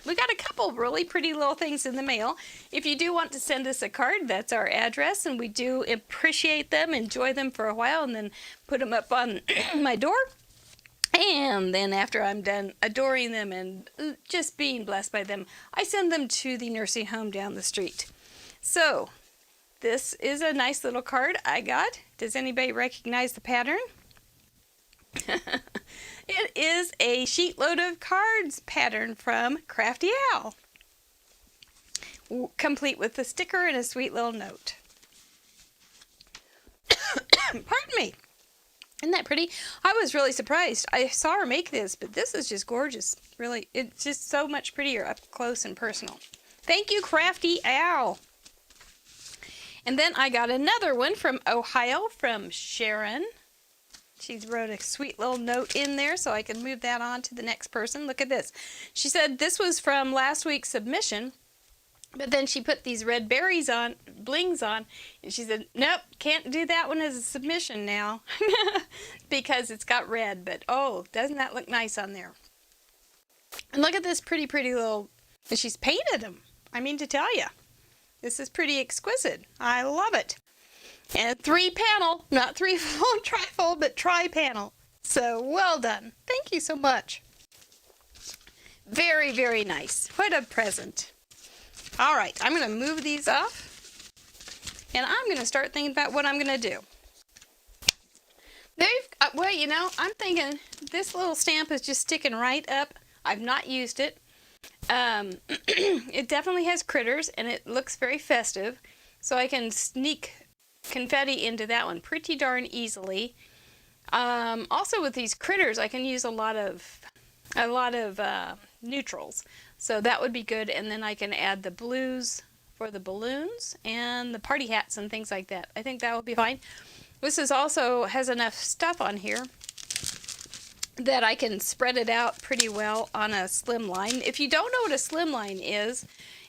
We got a couple really pretty little things in the mail. If you do want to send us a card, that's our address, and we do appreciate them, enjoy them for a while, and then put them up on my door. And then after I'm done adoring them and just being blessed by them, I send them to the nursing home down the street. So, this is a nice little card I got. Does anybody recognize the pattern? It is a sheetload of cards pattern from Crafty Owl, complete with a sticker and a sweet little note. Pardon me. Isn't that pretty? I was really surprised. I saw her make this, but this is just gorgeous. Really, it's just so much prettier up close and personal. Thank you, Crafty Owl. And then I got another one from Ohio from Sharon. She wrote a sweet little note in there so I can move that on to the next person. Look at this. She said this was from last week's submission, but then she put these red berries on, blings on, and she said, nope, can't do that one as a submission now because it's got red, but oh, doesn't that look nice on there? And look at this pretty, pretty little, and she's painted them. I mean to tell you, this is pretty exquisite. I love it. And 3-panel, not 3-fold trifold, but tri-panel. So well done. Thank you so much. Very, very nice. What a present. All right, I'm going to move these off, and I'm going to start thinking about what I'm going to do. Well, you know, I'm thinking this little stamp is just sticking right up. I've not used it. It definitely has critters, and it looks very festive, so I can sneak confetti into that one pretty darn easily. Also, with these critters, I can use a lot of neutrals. So that would be good, and then I can add the blues for the balloons and the party hats and things like that. I think that will be fine. This is also has enough stuff on here that I can spread it out pretty well on a slim line. If you don't know what a slim line is,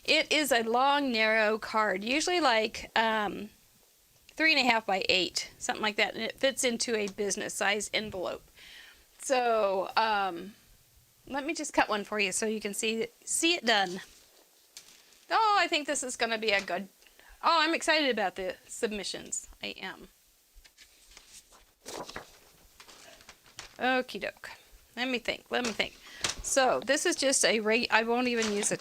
it is a long, narrow card, usually like 3.5 by 8, something like that, and it fits into a business size envelope. So, let me just cut one for you so you can see it done. Oh, I think this is going to be a good... Oh, I'm excited about the submissions. I am. Okie doke. Let me think. So, this is just a... I won't even use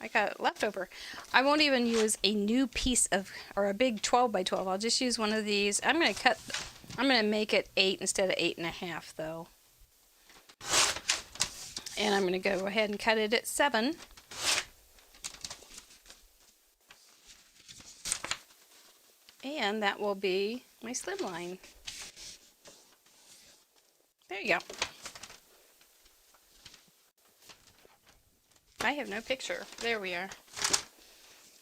I got it leftover. I won't even use a new piece of... or a big 12 by 12. I'll just use one of these. I'm going to make it 8 instead of 8.5, though. And I'm going to go ahead and cut it at 7. And that will be my slim line. There you go. I have no picture. There we are.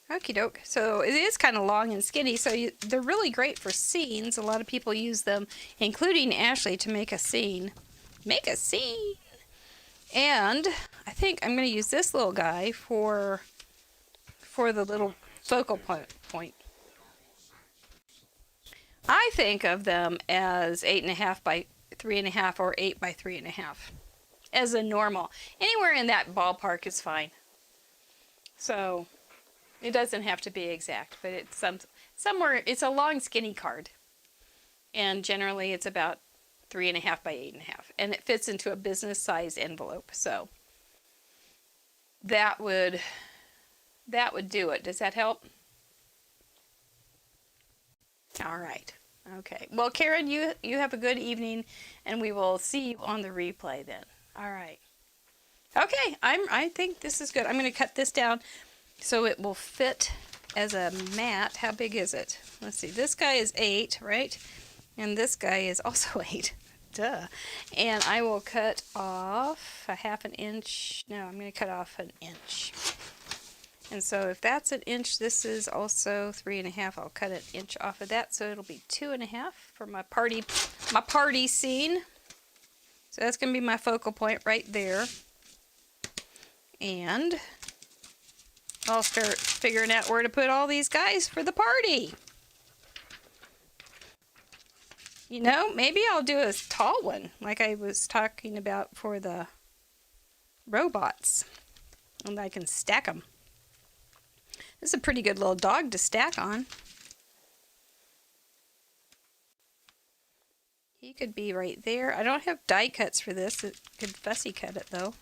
Okie doke. So it is kind of long and skinny, so they're really great for scenes. A lot of people use them, including Ashley, to make a scene. Make a scene! And I think I'm going to use this little guy for the little focal point. I think of them as 8.5 by 3.5 or 8 by 3.5 as a normal. Anywhere in that ballpark is fine. So it doesn't have to be exact, but it's somewhere. It's a long, skinny card, and generally it's about 3.5 by 8.5, and it fits into a business size envelope. So that would do it. Does that help? All right. Okay. Well, Karen, you have a good evening, and we will see you on the replay then. All right. Okay. I think this is good. I'm going to cut this down so it will fit as a mat. How big is it? Let's see. This guy is 8, right? And this guy is also 8. Duh. And I will cut off a 1/2 inch. No, I'm going to cut off 1 inch. And so if that's 1 inch, this is also 3.5. I'll cut 1 inch off of that, so it'll be 2.5 for my party scene. So that's going to be my focal point right there. And I'll start figuring out where to put all these guys for the party. You know, maybe I'll do a tall one, like I was talking about for the robots. And I can stack them. This is a pretty good little dog to stack on. He could be right there. I don't have die cuts for this. It could fussy cut it though.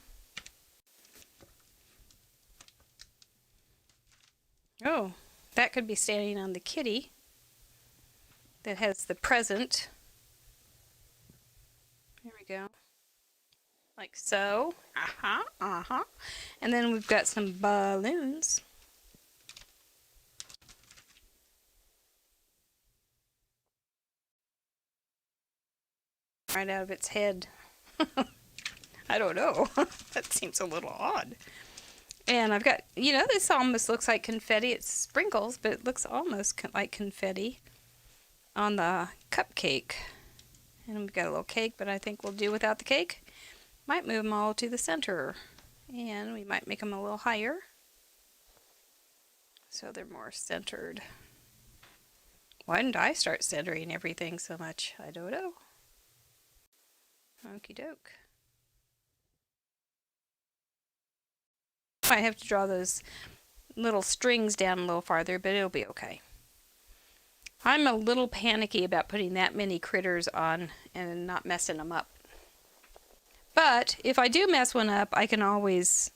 Oh, that could be standing on the kitty that has the present. There we go. Like so. And then we've got some balloons. Right out of its head. I don't know. That seems a little odd. And I've got, you know, this almost looks like confetti. It's sprinkles, but it looks almost like confetti on the cupcake. And we've got a little cake, but I think we'll do without the cake. Might move them all to the center. And we might make them a little higher, so they're more centered. Why didn't I start centering everything so much? I don't know. Okie doke. I have to draw those little strings down a little farther, but it'll be okay. I'm a little panicky about putting that many critters on and not messing them up. But if I do mess one up, I can always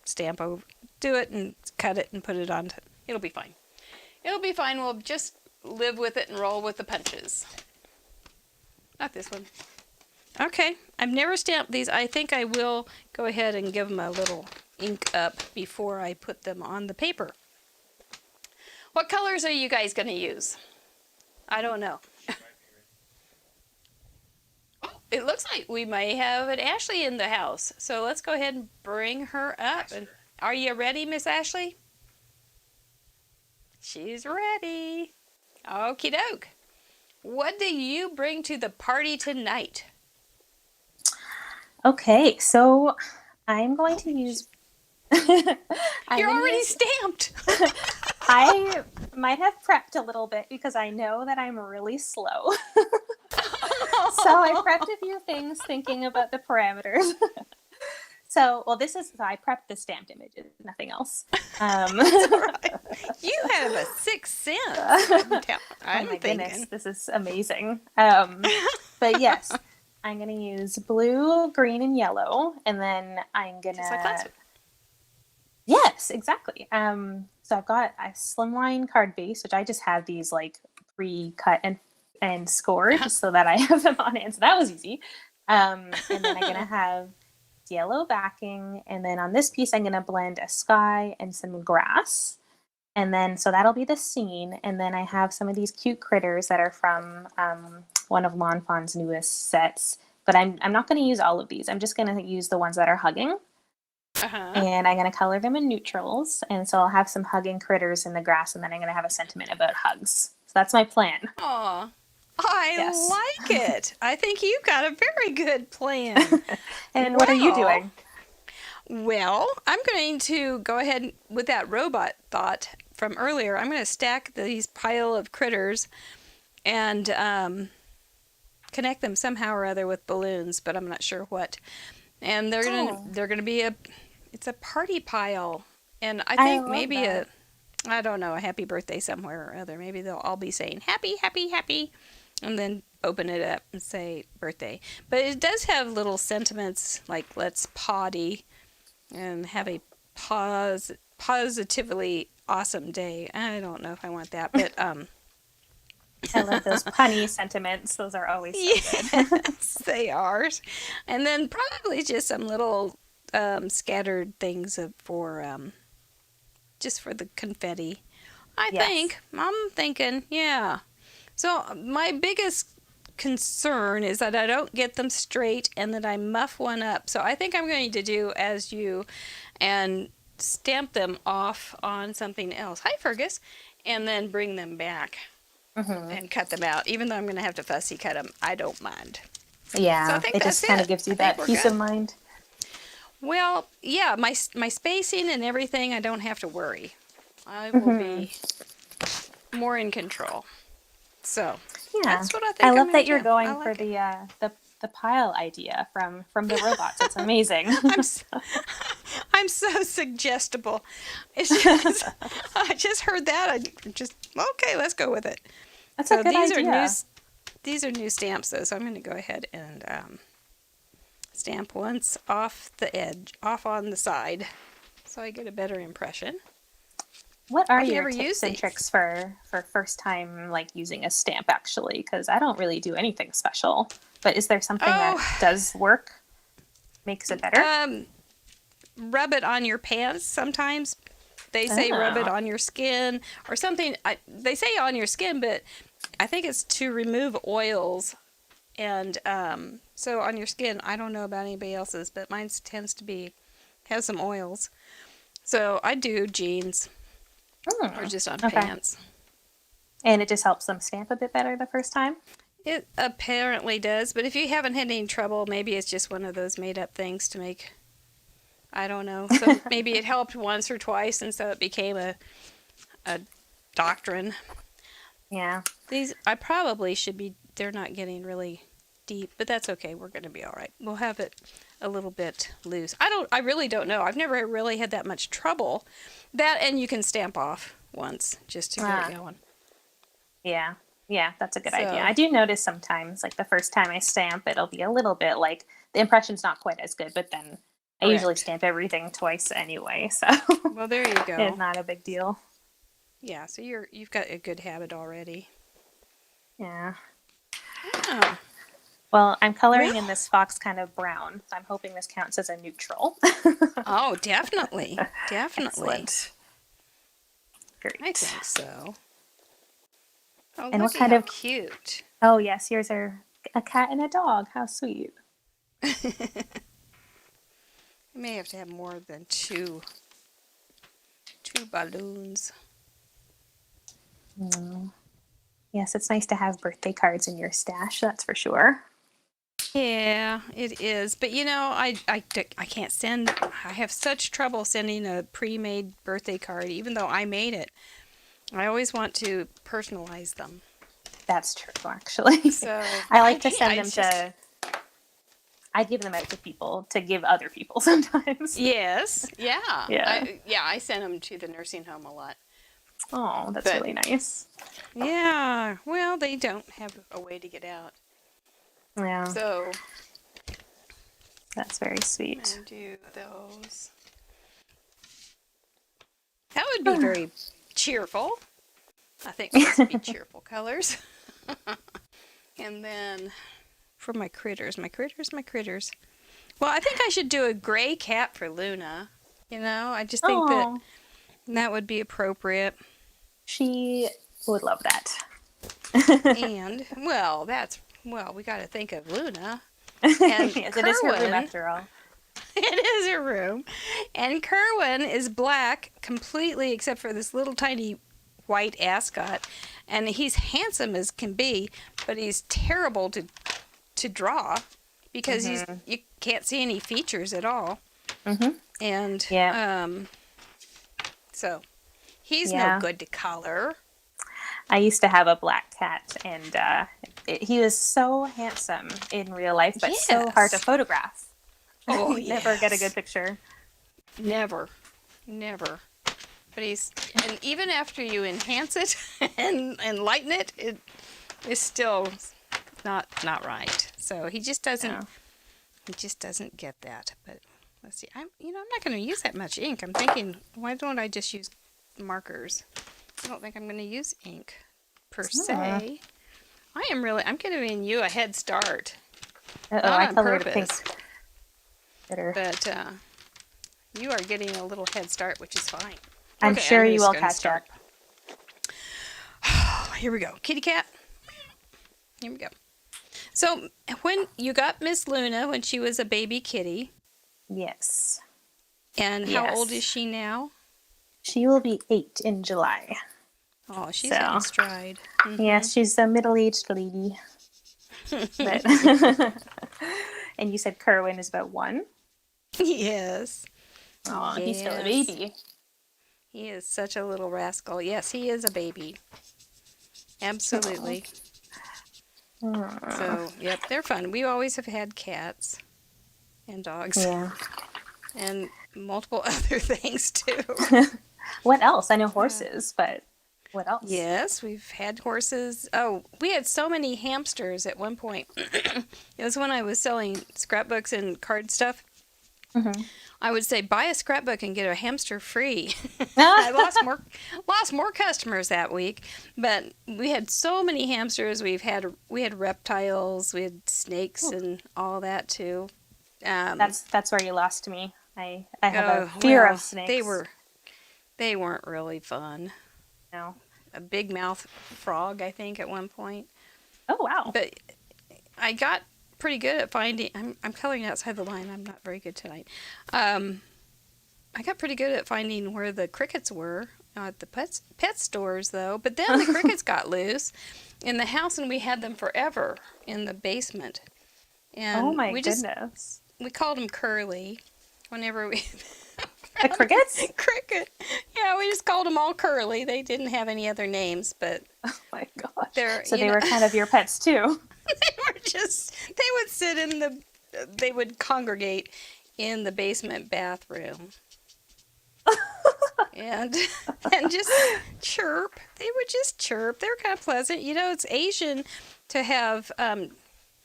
stamp over, do it and cut it and put it on. It'll be fine. It'll be fine. We'll just live with it and roll with the punches. Not this one. Okay, I've never stamped these. I think I will go ahead and give them a little ink up before I put them on the paper. What colors are you guys going to use? I don't know. Oh, it looks like we may have an Ashley in the house. So let's go ahead and bring her up. And are you ready, Miss Ashley? She's ready. Okie doke. What do you bring to the party tonight? Okay, so I'm going to use... You're already stamped. I might have prepped a little bit because I know that I'm really slow. So I prepped a few things thinking about the parameters. So I prepped the stamped images, nothing else. Right. You have a sixth sense. Oh my goodness, this is amazing. But yes, I'm going to use blue, green, and yellow, and then I'm going to... Just like last week. Yes, exactly. So I've got a slimline card base, which I just have these like pre-cut and scored just so that I have them on hand. So that was easy. And then I'm going to have yellow backing. And then on this piece, I'm going to blend a sky and some grass. And then, so that'll be the scene. And then I have some of these cute critters that are from one of Lawn Fawn's newest sets. But I'm not going to use all of these. I'm just going to use the ones that are hugging. And I'm going to color them in neutrals. And so I'll have some hugging critters in the grass, and then I'm going to have a sentiment about hugs. So that's my plan. Aw, I like it. I think you've got a very good plan. And what are you doing? Well, I'm going to go ahead with that robot thought from earlier. I'm going to stack these pile of critters and connect them somehow or other with balloons, but I'm not sure what. And they're gonna be it's a party pile, and I think love maybe that. I don't know, a happy birthday somewhere or other. Maybe they'll all be saying happy, happy, happy, and then open it up and say birthday. But it does have little sentiments like let's potty and have a positively awesome day. I don't know if I want that, but I love those punny sentiments. Those are always so good. yes, they are. And then probably just some little scattered things just for the confetti. Yes. I'm thinking, yeah. So my biggest concern is that I don't get them straight and that I muff one up. So I think I'm going to do as you and stamp them off on something else. Hi, Fergus. And then bring them back and cut them out. Even though I'm going to have to fussy cut them, I don't mind. Yeah, So I think it that's just kind it. of gives you I think that we're peace good. of mind. Well, yeah, my spacing and everything, I don't have to worry. I will be more in control. So Yeah, that's what I think. I I'm love gonna that you're do. going I for like it. the pile idea from the robots. It's amazing. I'm so suggestible. It's just, I just heard that. I just okay. Let's go with it. That's So a good idea. these are new stamps though. So I'm going to go ahead and stamp once off the edge, off on the side, so I get a better impression. What are I've your never tips used and these. tricks for first time like using a stamp actually? Because I don't really do anything special. But is there something that Oh, does work, makes it better? rub it on your pants sometimes. They say rub it Oh, on your skin or something. They say on your skin, but I think it's to remove oils. And so on your skin, I don't know about anybody else's, but mine tends to has some oils. So I do jeans or just on okay. pants. And it just helps them stamp a bit better the first time? It apparently does, but if you haven't had any trouble, maybe it's just one of those made up things to make. I don't know. So maybe it helped once or twice, and so it became a doctrine. Yeah. These I probably should be. They're not getting really deep, but that's okay. We're going to be all right. We'll have it a little bit loose. I really don't know. I've never really had that much trouble. That and you can stamp off once just to get it going. Yeah. Yeah, that's a good idea. So- I do notice sometimes, like the first time I stamp, it'll be a little bit like the impression's not quite as good, but then I usually Correct. stamp everything twice anyway, so Well, there you go. it's not a big deal. Yeah, so you've got a good habit already. Yeah. Oh. Well, I'm coloring Well- in this fox kind of brown, so I'm hoping this counts as a neutral. Oh, definitely. Definitely. Excellent. Great. I think so. Oh, And what look kind how of- cute. Oh, yes, yours are a cat and a dog. How sweet. I may have to have more than two balloons. Mm. Yes, it's nice to have birthday cards in your stash, that's for sure. Yeah, it is. But you know, I can't send. I have such trouble sending a pre-made birthday card, even though I made it. I always want to personalize them. That's true, actually. So I like to can't. send them It's just- I give them out to people to give other people sometimes. Yes. Yeah. Yeah. I send them to the nursing home a lot. Oh, that's But- really nice. Yeah. Well, they don't have a way to get out. Yeah, So that's very I'm sweet. gonna do those. That would be very cheerful. I think those would be cheerful colors. And then for my critters. Well, I think I should do a gray cat for Luna. You know, I just think Oh, that would be appropriate. she would love that. And we got to think of Luna. Yes, it is her room Kerwin- after all. It is her room. And Kerwin is black completely except for this little tiny white ascot. And he's handsome as can be, but he's terrible to draw because you can't see any features at all. Mhm. And Yeah. so he's Yeah. no good to color. I used to have a black cat, and he was so handsome in real life, but so hard to Yes. photograph. Oh, You'd never get a yes. good picture. Never. Never. But and even after you enhance it and lighten it, it is still not right. So he just doesn't Yeah. get that. But let's see. I'm not going to use that much ink. I'm thinking, why don't I just use markers? I don't think I'm going to use ink per se. I'm giving you a head start. Uh-oh, Not I on colored pink. purpose, Bitter. but you are getting a little head start, which is fine. I'm Okay, sure you just will gonna catch up. Here we go. Kitty cat. Here we go. So when you got Miss Luna when she was a baby kitty, Yes. and how old Yes. is she now? She will be 8 in July. Oh, she's So. hitting stride. Yes, she's a middle-aged lady. But and you said Kerwin is about 1? Yes. Oh, he's still a Yes. baby. He is such a little rascal. Yes, he is a baby. Absolutely. So, yep, they're fun. We always have had cats and dogs Yeah. and multiple other things too. What else? I know horses, but what else? Yes, we've had horses. Oh, we had so many hamsters at one point. It was when I was selling scrapbooks and card stuff. Mm-hmm. I would say buy a scrapbook and get a hamster free. I lost more customers that week, but we had so many hamsters. We had reptiles, we had snakes and all that too. That's where you lost me. I have a fear of snakes. They weren't really fun. No. A big mouth frog, I think, at one point. Oh wow. But I got pretty good at finding. I'm coloring outside the line. I'm not very good tonight. I got pretty good at finding where the crickets were at the pet stores, though. But then the crickets got loose in the house, and we had them forever in the basement. And Oh my goodness. We called them Curly. Whenever we The crickets? cricket, yeah, we just called them all Curly. They didn't have any other names, but Oh my gosh. so they were kind of your pets too. they would they would congregate in the basement bathroom. and just chirp. They would just chirp. They were kind of pleasant. It's Asian to have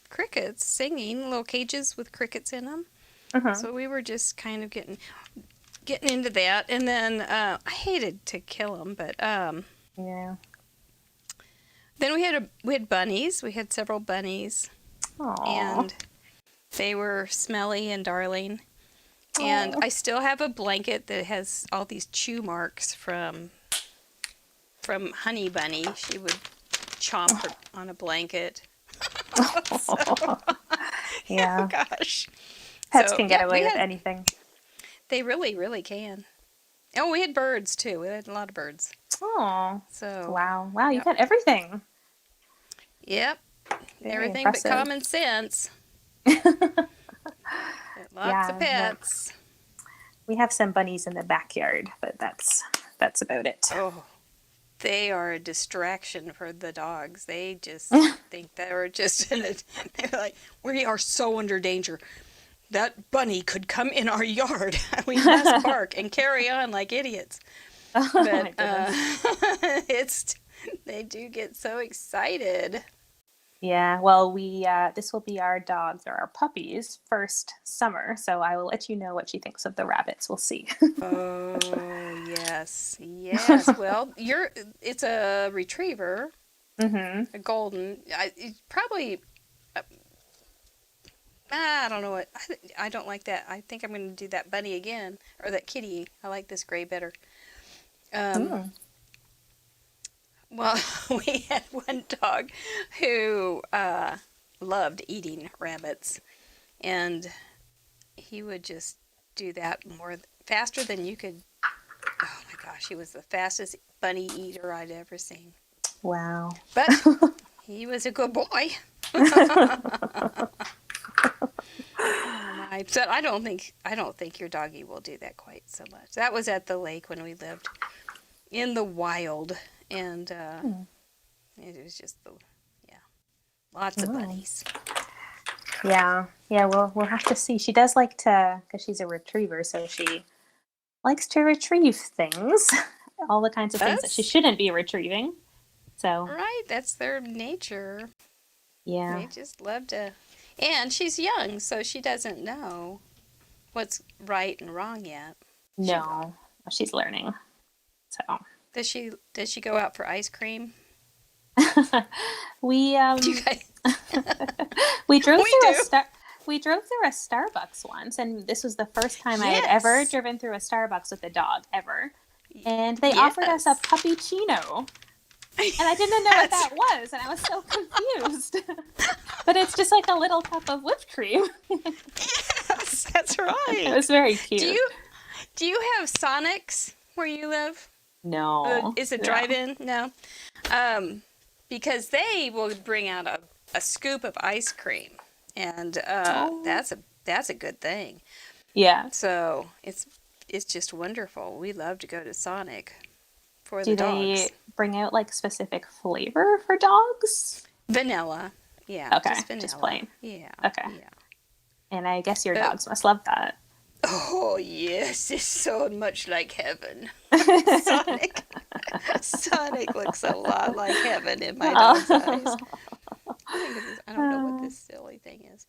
crickets singing, little cages with crickets in them. Uh-huh. So we were just kind of getting into that. And then I hated to kill them, but Yeah. then we had bunnies. We had several bunnies. Aww. And they were smelly and darling. And I still have a blanket that has all these chew marks from Honey Bunny. She would chomp on a blanket. Yeah. Oh gosh. Pets So, can get yeah, away we with had- anything. They really, really can. Oh, we had birds too. We had a lot of birds. Oh. So Wow. Wow, you Yep. got everything. Yep. Very Everything impressive. but common sense. Lots of pets. We have some bunnies in the backyard, but that's about it. Oh, they are a distraction for the dogs. They just think they're just they're like, we are so under danger. That bunny could come in our yard. We must bark and carry on like idiots. Oh my But goodness. they do get so excited. Yeah, well, this will be our dogs or our puppies' first summer, so I will let you know what she thinks of the rabbits. We'll see. Oh, yes. Yes. Well, it's a retriever, Mm-hmm. a golden. Probably, I don't know what. I don't like that. I think I'm going to do that bunny again, or that kitty. I like this gray better. Well, we had one dog who loved eating rabbits, and he would just do that faster than you could. Oh my gosh, he was the fastest bunny eater I'd ever seen. Wow. But he was a good boy. So I don't think your doggy will do that quite so much. That was at the lake when we lived in the wild, and It was just lots of bunnies. Yeah. Yeah, we'll have to see. She does like to, because she's a retriever, so she likes to retrieve things. All the kinds of things that she shouldn't be retrieving. So Right, that's their nature. yeah. They just love to. And she's young, so she doesn't know what's right and wrong yet. No. She's learning. So Does she go out for ice cream? we Do you guys? we drove We through do. we drove through a Starbucks once, and this was the first time I had ever driven through a Starbucks with a dog ever. And they offered us a puppuccino. And I didn't know what that was, and I was so confused. But it's just like a little cup of whipped cream. Yes, that's right. It was very cute. Do you have Sonics where you live? No. Is it drive-in? No. Because they will bring out a scoop of ice cream, and that's a good thing. Yeah. So it's just wonderful. We love to go to Sonic for the Do dogs. they bring out like specific flavor for dogs? Vanilla. Yeah. Okay, Just vanilla. just plain. Yeah. Okay. Yeah. And I guess your dogs must love that. Oh yes, it's so much like heaven. Sonic looks a lot like heaven in my dog's eyes. I don't know what this silly thing is.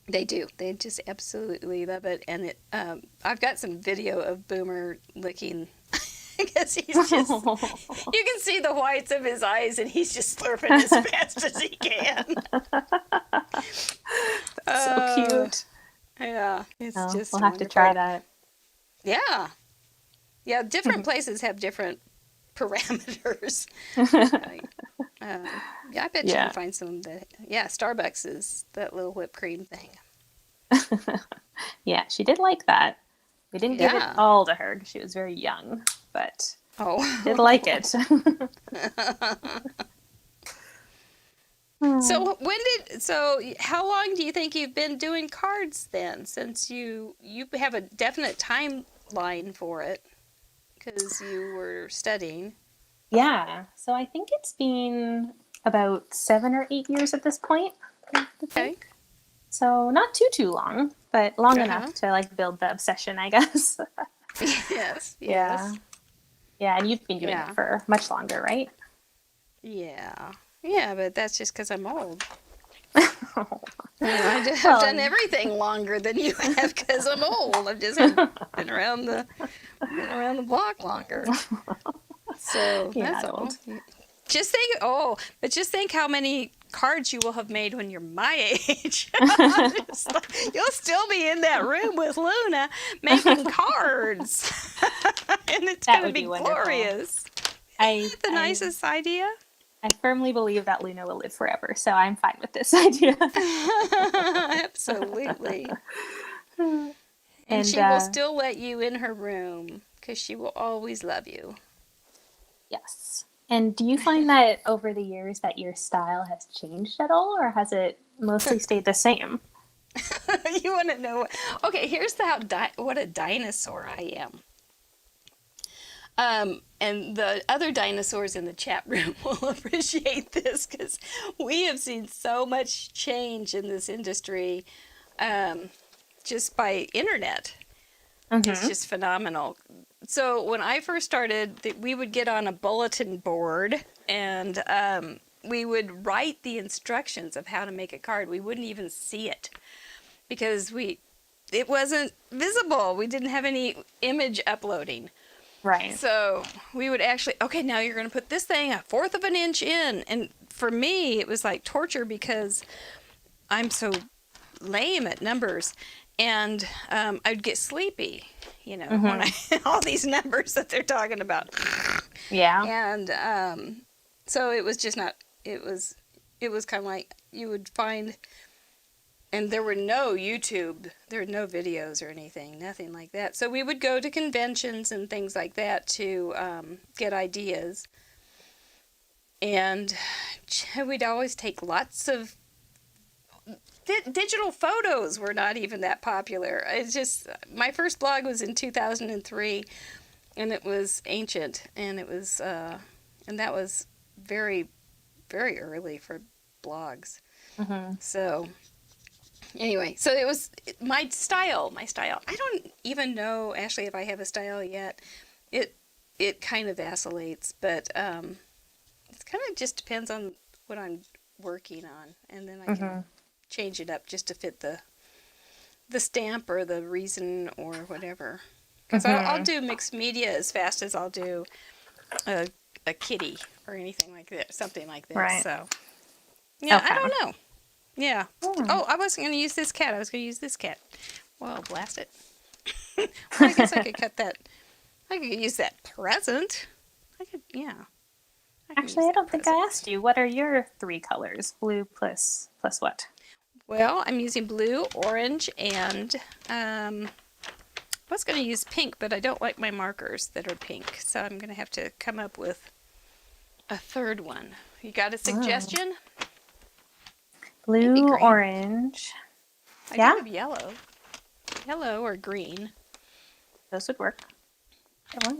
They do. They just absolutely love it. And I've got some video of Boomer licking. I guess he's just. You can see the whites of his eyes, and he's just slurping as fast as he can. That's so cute. Yeah, it's just. We'll have to try that. Yeah, yeah. Different places have different parameters. Yeah, I bet you can find some that. Yeah, Starbucks is that little whipped cream thing. Yeah, she did like that. We didn't give it all to her because she was very young, but did like it. So how long do you think you've been doing cards then? Since you have a definite timeline for it because you were studying. Yeah, so I think it's been about 7 or 8 years at this point. Okay. So not too long, but long enough to like build the obsession, I guess. Yes. Yeah, and you've been doing it for much longer, right? Yeah. Yeah, but that's just because I'm old. I've done everything longer than you have because I'm old. I've just been around the block longer. So that's old. Just think how many cards you will have made when you're my age. You'll still be in that room with Luna making cards. And it's going to be glorious. Isn't that the nicest idea? I firmly believe that Luna will live forever, so I'm fine with this idea. Absolutely. And she will still let you in her room because she will always love you. Yes. And do you find that over the years that your style has changed at all, or has it mostly stayed the same? You want to know? Okay, here's what a dinosaur I am. And the other dinosaurs in the chat room will appreciate this because we have seen so much change in this industry just by internet. Mm-hmm. It's just phenomenal. So when I first started, we would get on a bulletin board and we would write the instructions of how to make a card. We wouldn't even see it because it wasn't visible. We didn't have any image uploading. Right. So we would actually, okay, now you're going to put this thing 1/4 of an inch in. And for me, it was like torture because I'm so lame at numbers. And I'd get sleepy, when all these numbers that they're talking about. Yeah. And so it was just not, it was kind of like you would find, and there were no YouTube, there were no videos or anything, nothing like that. So we would go to conventions and things like that to get ideas. And we'd always take lots of digital photos were not even that popular. It's just, my first blog was in 2003, and it was ancient, and it was, and that was very, very early for blogs. Mm-hmm. So anyway, so it was my style. I don't even know, Ashley, if I have a style yet. It kind of vacillates, but it kind of just depends on what I'm working on, and then I can change it up just to fit the stamp or the reason or whatever. Because I'll do mixed media as fast as I'll do a kitty or anything like that, something like this. Right. So yeah, Okay. I don't know. Yeah. Hmm. Oh, I wasn't going to use this cat. I was going to use this cat. Well, blast it. Well, I guess I could cut that. I could use that present. I could, yeah. I could Actually, use I don't that think present. I asked you. What are your 3 colors? Blue plus what? Well, I'm using blue, orange, and I was going to use pink, but I don't like my markers that are pink, so I'm going to have to come up with a third one. You got a suggestion? Maybe Blue, green. orange. I Yeah? do have yellow or green. Those would work.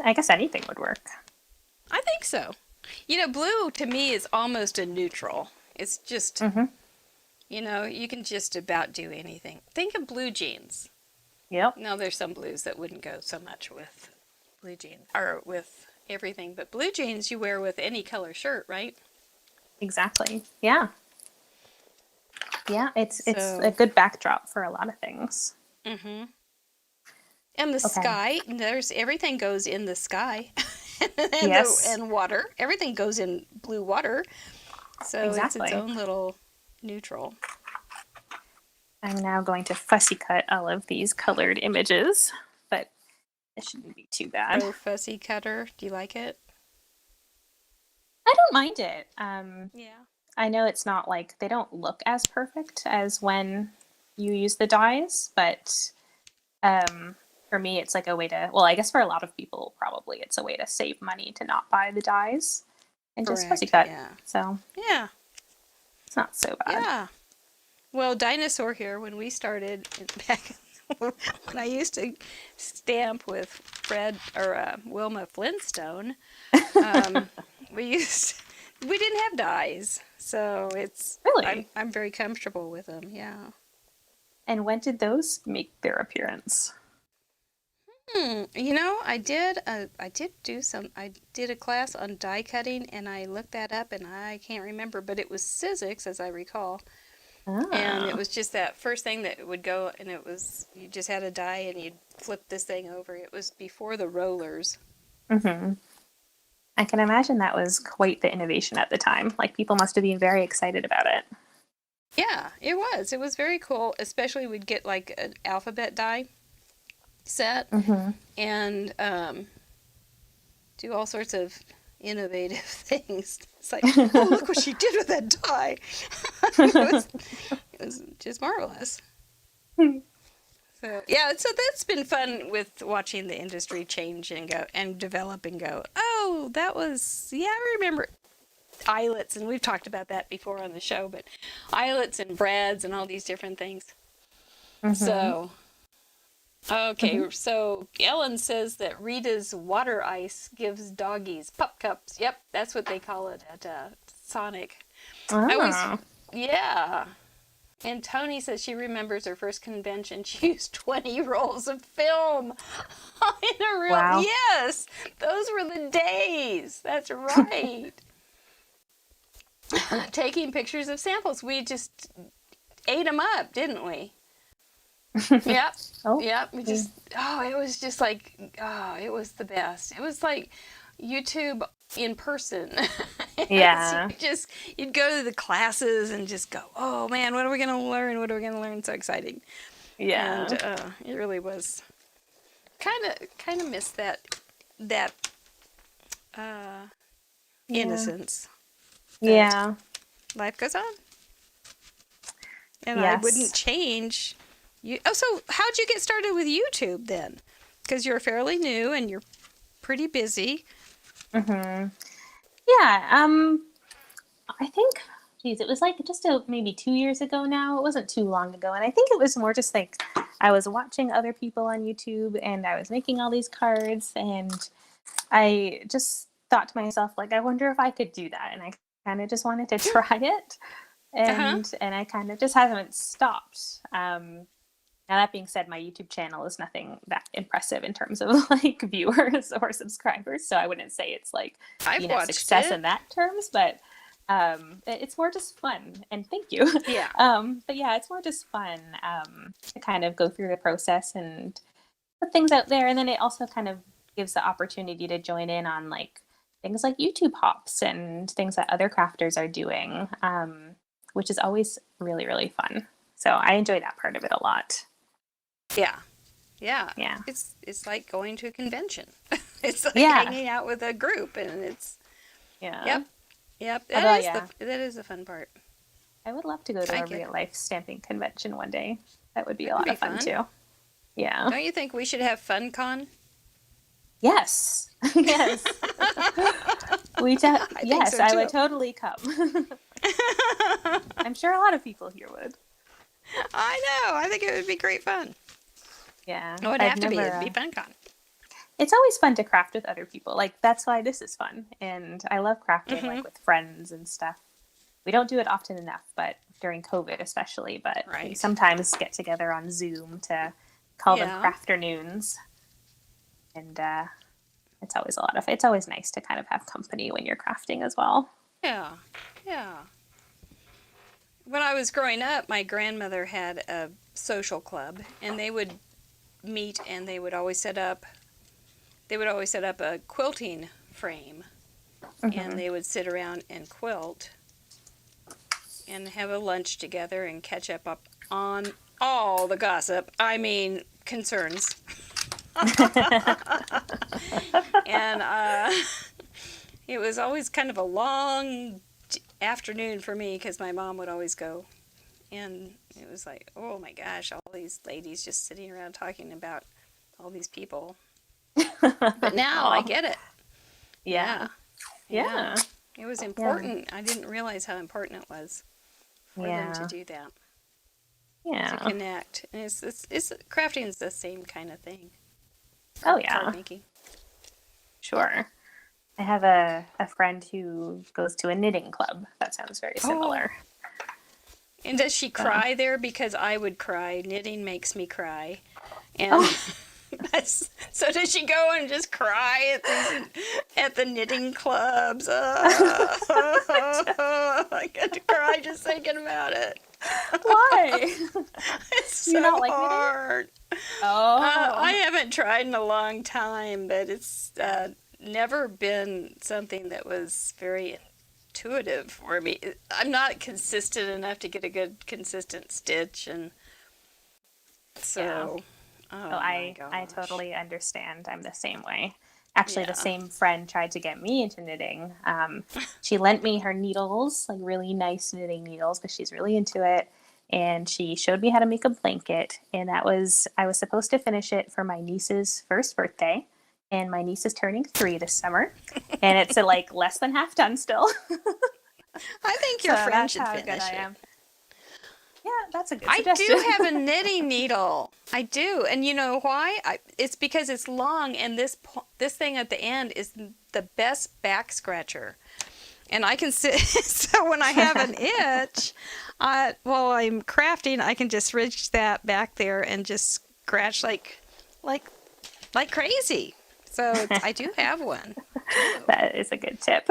I guess anything would work. I think so. You know, blue to me is almost a neutral. It's just, you know, you can just about do anything. Think of blue jeans. Yep. Now, there's some blues that wouldn't go so much with blue jeans or with everything, but blue jeans you wear with any color shirt, right? Exactly. Yeah. Yeah, it's So- a good backdrop for a lot of things. Mm-hmm. And the Okay. sky, everything goes in the sky. Yes. And water. Everything goes in blue water. So Exactly. it's its own little neutral. I'm now going to fussy cut all of these colored images, but it shouldn't be too bad. Pro fussy cutter. Do you like it? I don't mind it. Yeah. I know it's not like they don't look as perfect as when you use the dyes, but for me, it's like a way to, well, I guess for a lot of people, probably it's a way to save money to not buy the dyes and just fussy cut. Yeah. So Yeah. it's not so bad. Yeah. Well, Dinosaur here, when we started back when I used to stamp with Fred or Wilma Flintstone, we didn't have dyes, so it's Really? I'm very comfortable with them. Yeah. And when did those make their appearance? You know, I did a class on die cutting, and I looked that up, and I can't remember, but it was Sizzix, as I recall. And it was just that first thing that would go, and it was, you just had a die and you'd flip this thing over. It was before the rollers. Mm-hmm. I can imagine that was quite the innovation at the time. Like, people must have been very excited about it. Yeah, it was. It was very cool, especially we'd get like an alphabet die set and do all sorts of innovative things. It's like, oh, look what she did with that die. It was just marvelous. So yeah, so that's been fun with watching the industry change and go and develop and go, oh, that was, yeah, I remember eyelets, and we've talked about that before on the show, but eyelets and brads and all these different things. So okay, so Ellen says that Rita's water ice gives doggies pup cups. Yep, that's what they call it at Sonic. Yeah. And Tony says she remembers her first convention. She used 20 rolls of film in a reel. Wow. Yes, those were the days. That's right. Taking pictures of samples. We just ate them up, didn't we? Yep. Yep. We just, it was just like, it was the best. It was like YouTube in person. Yeah. You'd go to the classes and just go, oh man, what are we going to learn? What are we going to learn? So exciting. Yeah. And it really was kind of missed that innocence. Yeah. Life goes on. And Yes. I wouldn't change. So how'd you get started with YouTube then? Because you're fairly new and you're pretty busy. Yeah. I think, geez, it was like just maybe 2 years ago now. It wasn't too long ago. And I think it was more just like I was watching other people on YouTube and I was making all these cards and I just thought to myself, like, I wonder if I could do that. And I kind of just wanted to try it. And I kind of just haven't stopped. Now that being said, my YouTube channel is nothing that impressive in terms of like viewers or subscribers. So I wouldn't say it's like, I've watched success it. in that terms, but it's more just fun. And thank you. Yeah. But yeah, it's more just fun to kind of go through the process and put things out there. And then it also kind of gives the opportunity to join in on like things like YouTube hops and things that other crafters are doing, which is always really, really fun. So I enjoy that part of it a lot. Yeah. Yeah. Yeah. It's like going to a convention. It's like Yeah. hanging out with a group, and it's Yeah. Yep. Although, That is the fun part. I would love to go to I a get real life stamping convention one day. That would be a That lot would of be fun, fun. too. Yeah. Don't you think we should have FunCon? Yes. Yes. Yes, so, I too. would totally come. I'm sure a lot of people here would. I know. I think it would be great fun. Yeah. It would have to be. It'd be FunCon. It's always fun to craft with other people. Like, that's why this is fun. And I love crafting, Mm-hmm. like, with friends and stuff. We don't do it often enough, but during COVID especially. But we Right. sometimes get together on Zoom to call them Yeah. crafternoons. And it's always nice to kind of have company when you're crafting as well. Yeah. Yeah. When I was growing up, my grandmother had a social club, and they would meet, and they would always set up a quilting frame, and they would sit around and quilt and have a lunch together and catch up on all the gossip. I mean, concerns. And it was always kind of a long afternoon for me because my mom would always go. And it was like, oh my gosh, all these ladies just sitting around talking about all these people. But now I get it. Yeah. Yeah. It was important. I didn't realize how important it was for them to do that. Yeah. To connect. And it's crafting is the same kind of thing. Oh, yeah. Card making. Sure. I have a friend who goes to a knitting club. That sounds very similar. And does she cry there? Because I would cry. Knitting makes me cry. And so does she go and just cry at the knitting clubs? I get to cry just thinking about it. Why? It's so You don't like knitting? hard. Oh. I haven't tried in a long time, but it's never been something that was very intuitive for me. I'm not consistent enough to get a good consistent stitch, and so I totally understand. I'm the same way. Actually, the Yeah. same friend tried to get me into knitting. She lent me her needles, like really nice knitting needles, because she's really into it. And she showed me how to make a blanket. And I was supposed to finish it for my niece's first birthday. And my niece is turning 3 this summer. And it's like less than half done still. I think your So friend that's should how finish good I it. am. Yeah, that's a good I suggestion. do have a knitting needle. I do, and you know why? It's because it's long, and this thing at the end is the best back scratcher. And I can sit. So when I have an itch, while I'm crafting, I can just reach that back there and just scratch like crazy. So I do have one. That is a good tip.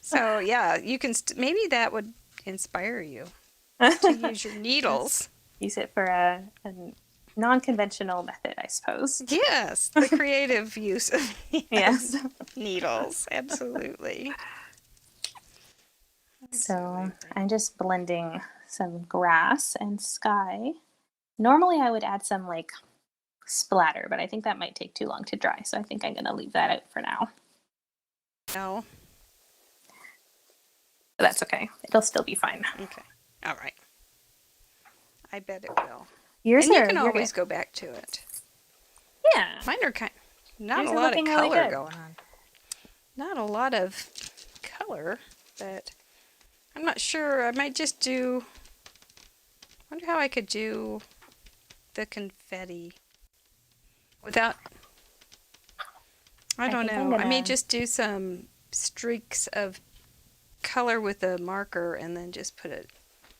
So yeah, you can. Maybe that would inspire you to use your needles. Use it for a non-conventional method, I suppose. Yes, the creative use of Yes. needles. Absolutely. So I'm just blending some grass and sky. Normally I would add some like splatter, but I think that might take too long to dry. So I think I'm going to leave that out for now. No. But that's okay. It'll still be fine. Okay. All right. I bet it will. Yours And you are can you're always good. go back to it. Yeah. Mine are not Yours a are lot of looking really color good. going on. Not a lot of color, but I'm not sure. I might just do. Wonder how I could do the confetti without. I don't think I'm know. I may gonna- just do some streaks of color with a marker and then just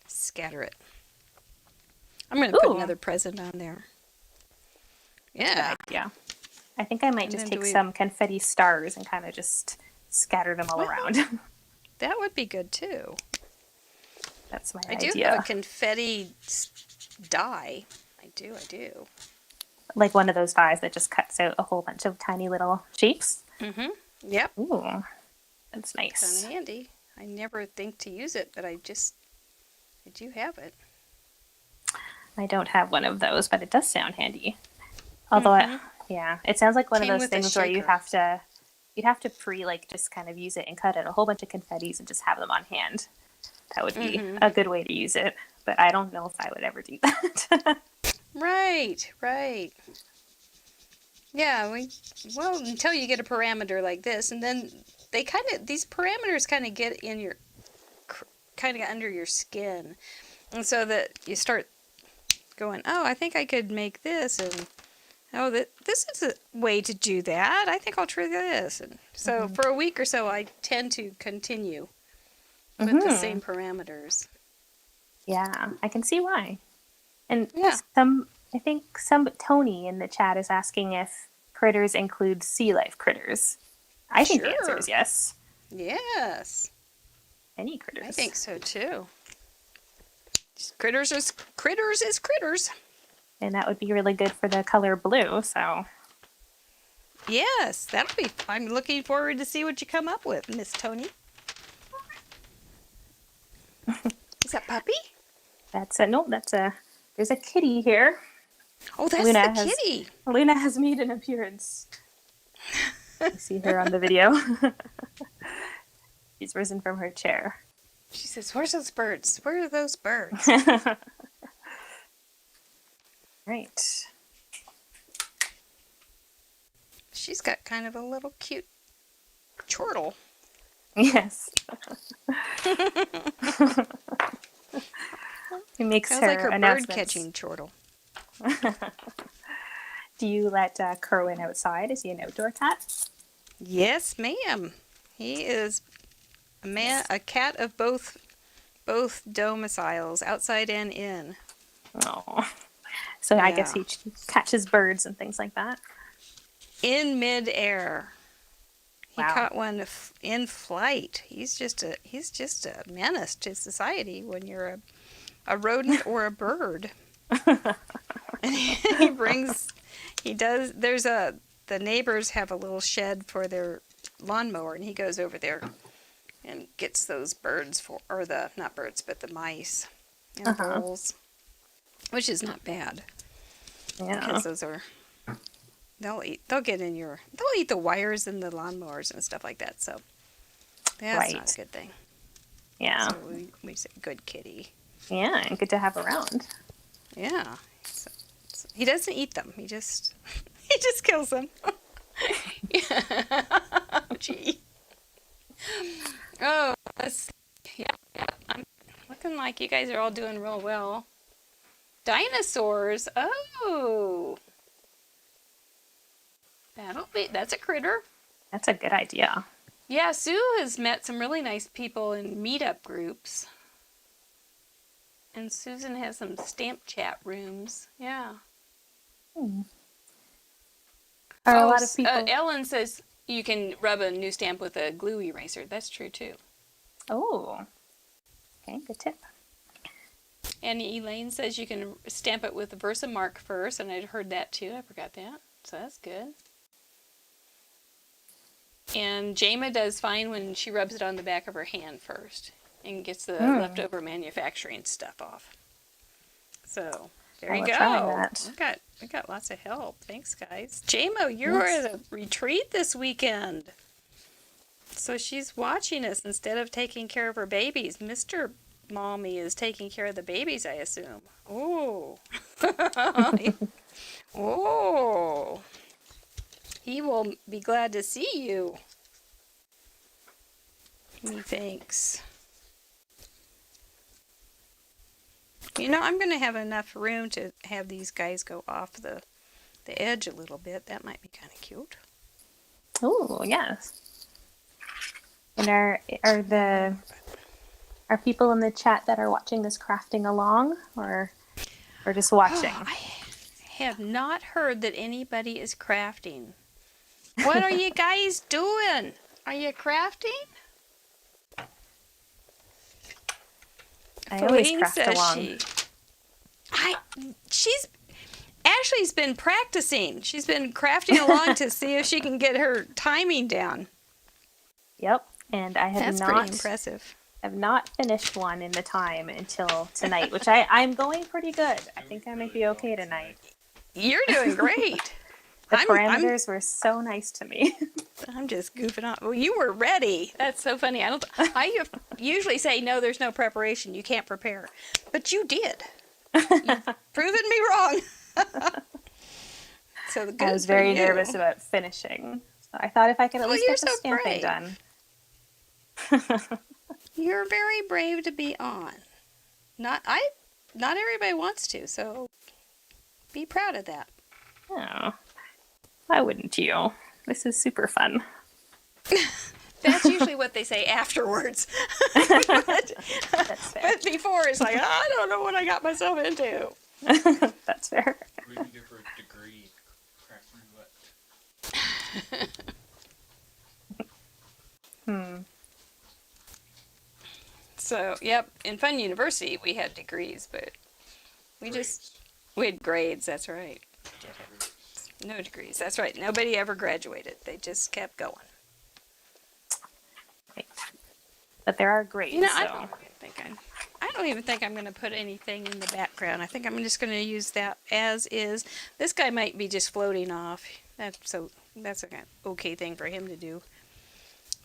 scatter it. I'm going to put Ooh. another present on there. Good Yeah. idea. I think I might And just then take do we- some confetti stars and kind of just scatter them all Well, around. That would be good too. That's my I do idea. have a confetti die. I do. Like one of those dies that just cuts out a whole bunch of tiny little shapes. Mm-hmm. Yep. Ooh, that's Kind nice. of handy. I never think to use it, but I do have it. I don't have one of those, but it does sound handy. Although, it sounds like one Came of those with a things where shaker. you'd have to just kind of use it and cut out a whole bunch of confettis and just have them on hand. That would be a good way to use it, but I don't know if I would ever do that. Right. Yeah, until you get a parameter like this, and then these parameters kind of get in your, kind of under your skin, and so that you start going, oh, I think I could make this, and oh, this is a way to do that. I think I'll try this, and so for a week or so, I tend to continue with the same parameters. Yeah, I can see why. And Yeah. I think Tony in the chat is asking if critters include sea life critters. I think the answer is Sure. yes. Yes, Any critters. I think so too. Critters is critters. And that would be really good for the color blue, so Yes, that'll be. I'm looking forward to see what you come up with, Miss Tony. Is that puppy? there's a kitty here. Oh, that's Luna the has- kitty. Luna has made an appearance. You see her on the video. She's risen from her chair. She says, "Where's those birds? Where are those birds?" Right. She's got kind of a little cute chortle. Yes. It makes Sounds her like her announcements. bird catching chortle. Do you let Kerwin outside? Is he an outdoor cat? Yes, ma'am. He is a cat of both domiciles, outside and in. Oh. So I guess Yeah. he catches birds and things like that. In midair. He Wow. caught one in flight. He's just a menace to society when you're a rodent or a bird. The neighbors have a little shed for their lawnmower, and he goes over there and gets those birds not birds, but the mice and voles, which is not bad Yeah. because they'll eat the wires and the lawnmowers and stuff like that. So that's not Right. a good thing. Yeah. So we say good kitty. Yeah, and good to have around. Yeah. So he doesn't eat them. He just kills them. Gee. Oh, yeah. I'm looking like you guys are all doing real well. Dinosaurs. Oh. That's a critter. That's a good idea. Yeah, Sue has met some really nice people in meetup groups. And Susan has some stamp chat rooms. Yeah. Are a lot of people... Ellen says you can rub a new stamp with a glue eraser. That's true too. Oh. Okay, good tip. And Elaine says you can stamp it with Versamark first, and I'd heard that too. I forgot that. So that's good. And Jama does fine when she rubs it on the back of her hand first and gets the leftover manufacturing stuff off. So there you will go. try that. We got lots of help. Thanks, guys. Jamo, you're at a retreat this weekend. So she's watching us instead of taking care of her babies. Mr. Mommy is taking care of the babies, I assume. Oh. Oh. He will be glad to see you. Methinks. I'm going to have enough room to have these guys go off the edge a little bit. That might be kind of cute. Oh, yes. And are people in the chat that are watching this crafting along, or just watching? I have not heard that anybody is crafting. What are you guys doing? Are you crafting? I always Feline craft says along. Ashley's been practicing. She's been crafting along to see if she can get her timing down. Yep, and I have That's pretty impressive. have not finished one in the time until tonight, which I'm going pretty good. I think I might be okay tonight. You're doing great. The parameters were so nice to me. I'm just goofing off. Well, you were ready. That's so funny. I usually say no. There's no preparation. You can't prepare, but you did. You've proven me wrong. So the good I was very nervous about finishing. So I thought if I could at least get the stamping done. You're very brave to be on. Not everybody wants to, so be proud of that. Oh, why wouldn't you? This is super fun. That's usually what they say afterwards. But before it's like, I don't know what I got myself into. That's fair. We can give her a degree in craft roulette. So, yep, in Fun University we had degrees, but we had grades, that's right. No degrees, that's right. Nobody ever graduated. They just kept going. Right. But there are grades. You know, so. I don't even think I'm going to put anything in the background. I think I'm just going to use that as is. This guy might be just floating off. That's an okay thing for him to do.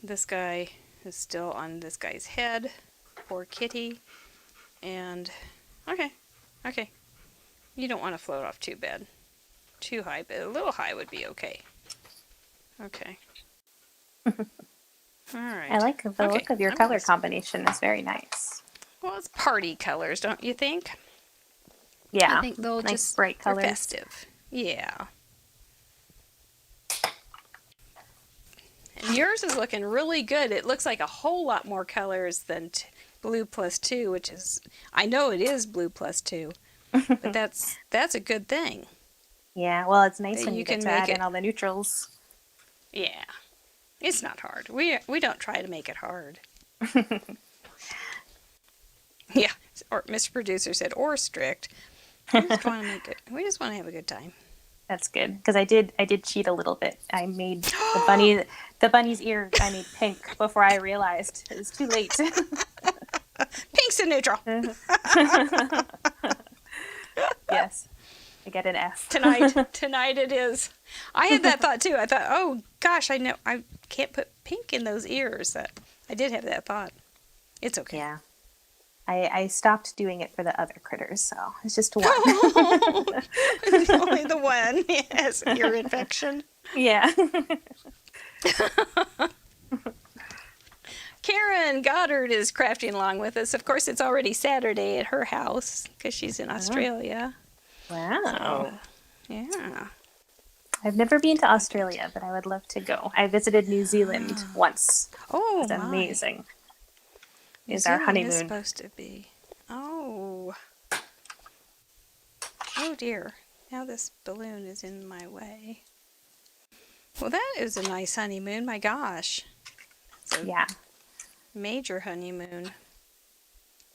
This guy is still on this guy's head. Poor kitty. And, okay. You don't want to float off too bad. Too high, but a little high would be okay. Okay. All right. I like the look of your color combination. It's very nice. Well, it's party colors, don't you think? Yeah. I think they'll nice just bright colors. They're festive. Yeah. And yours is looking really good. It looks like a whole lot more colors than blue plus 2, which is, I know it is blue plus 2, but that's a good thing. Yeah, well, it's nice That when you get to add in all the neutrals. Yeah. It's not hard. We don't try to make it hard. Yeah, or Mr. Producer said, or strict. We just want to make it. We just want to have a good time. That's good, because I did cheat a little bit. I made the bunny's ear. I made pink before I realized it was too late. Pink's a neutral. Yes, I get an F Tonight it is. I had that thought too. I thought, oh gosh, I know I can't put pink in those ears. I did have that thought. It's okay. Yeah. I stopped doing it for the other critters, so it's just one. Only the one has ear infection. Yeah. Karen Goddard is crafting along with us. Of course, it's already Saturday at her house because she's in Australia. Wow. So, yeah. I've never been to Australia, but I would love to go. I visited New Zealand once. Oh, It's amazing. It's New our Zealand honeymoon. is supposed to be. Oh. Oh dear. Now this balloon is in my way. Well, that is a nice honeymoon. My gosh. It's a Yeah. major honeymoon.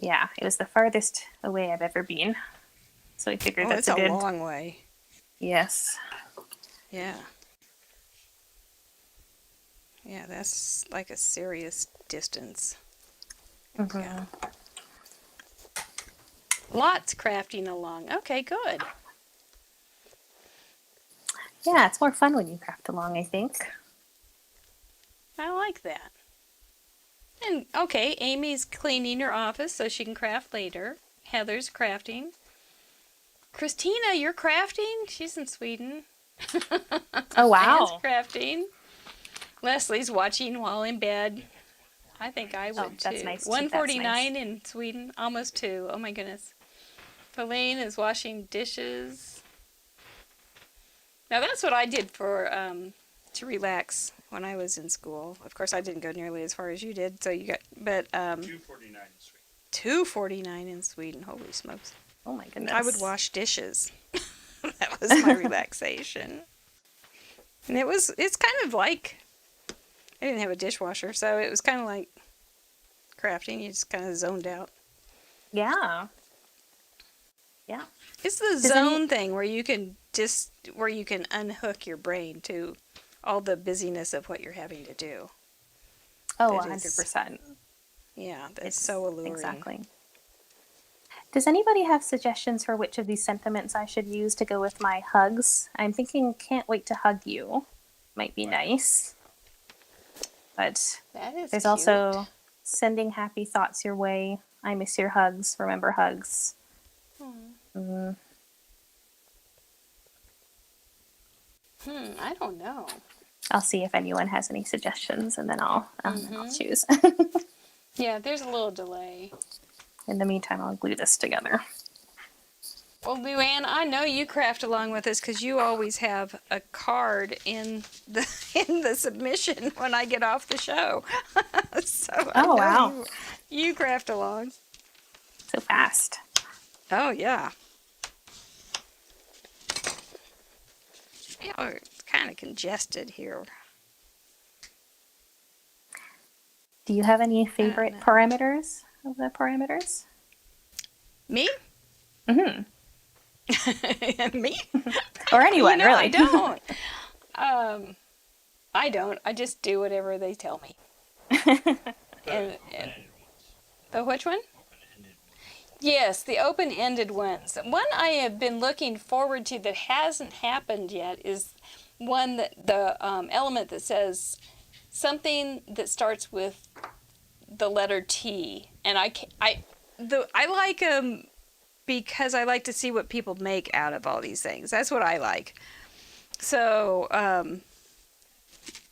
Yeah. It was the farthest away I've ever been. So I figured that's it's a good. long way. Yes. Yeah. Yeah, that's like a serious distance. Mm-hmm. Yeah. Lots crafting along. Okay, good. Yeah, it's more fun when you craft along, I think. I like that. And okay, Amy's cleaning her office so she can craft later. Heather's crafting. Christina, you're crafting? She's in Sweden. Oh, wow. Anne's crafting. Leslie's watching while in bed. I think I would that's too. nice too. 149 in Sweden, almost 2. Oh my goodness. Feline is washing dishes. Now that's what I did for to relax when I was in school. Of course, I didn't go nearly as far as you did. So you got, but $2.49 in Sweden. $2.49 in Sweden. Holy smokes! Oh my goodness. I would wash dishes. That was my relaxation. And it's kind of like, I didn't have a dishwasher, so it was kind of like crafting. You just kind of zoned out. Yeah. Yeah. It's the zone thing where you can unhook your brain to all the busyness of what you're having to do. Oh, That is- 100%. Yeah, that's so alluring. Exactly. Does anybody have suggestions for which of these sentiments I should use to go with my hugs? I'm thinking can't wait to hug you. Might be nice. But That is there's cute. also sending happy thoughts your way. I miss your hugs. Remember hugs. Mm, I don't know. I'll see if anyone has any suggestions, and then I'll choose. Yeah, there's a little delay. In the meantime, I'll glue this together. Well, Luann, I know you craft along with us because you always have a card in the submission when I get off the show. So I know wow. you craft along. So fast. Oh yeah. Yeah, it's kind of congested here. Do you have any favorite know. parameters of the parameters? Me? Mm-hmm. Me? Or anyone, You know, really. I don't. I don't. I just do whatever they tell me. And the which one? Yes, the open-ended ones. One I have been looking forward to that hasn't happened yet is one that the element that says something that starts with the letter T, and I like them because I like to see what people make out of all these things. That's what I like. So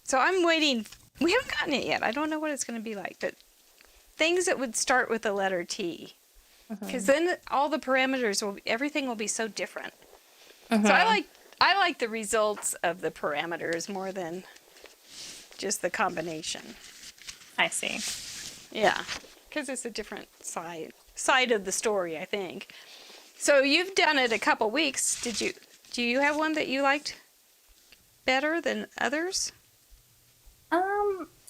so I'm waiting. We haven't gotten it yet. I don't know what it's going to be like, but things that would start with the letter T. Because then all the parameters everything will be so different. So I like the results of the parameters more than just the combination. I see. Yeah, because it's a different side of the story, I think. So you've done it a couple weeks. Do you have one that you liked better than others?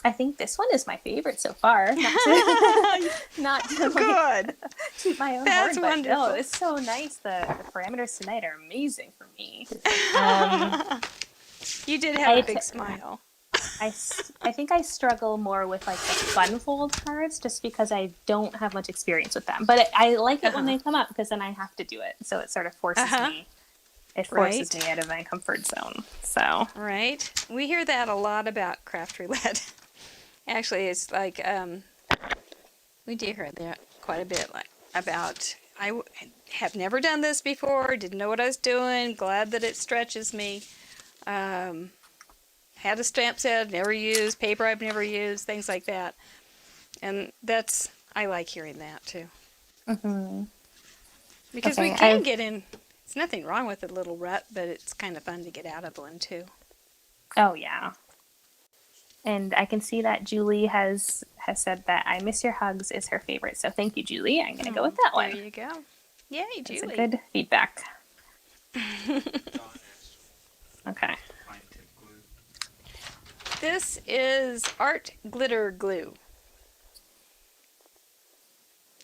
I think this one is my favorite so far. Not to Good. toot my own That's horn, but wonderful. no, it's so nice. The parameters tonight are amazing for me. You did have a I big t- smile. I think I struggle more with like the fun fold cards just because I don't have much experience with them. But I like it when they come up because then I have to do it. So it sort of forces me. It forces me out of my comfort zone. So Right. We hear that a lot about craft roulette. Actually, it's like we do hear that quite a bit. Like about have never done this before. Didn't know what I was doing. Glad that it stretches me. Had a stamp set I've never used, paper I've never used, things like that. And I like hearing that too. Because we can get in, it's nothing wrong with a little rut, but it's kind of fun to get out of one too. oh yeah. And I can see that Julie has said that I Miss Your Hugs is her favorite. So thank you, Julie. I'm going to go with that one. There you go. Yay, That's Julie. a good feedback. Don asked Okay. fine tip glue. This is Art Glitter Glue.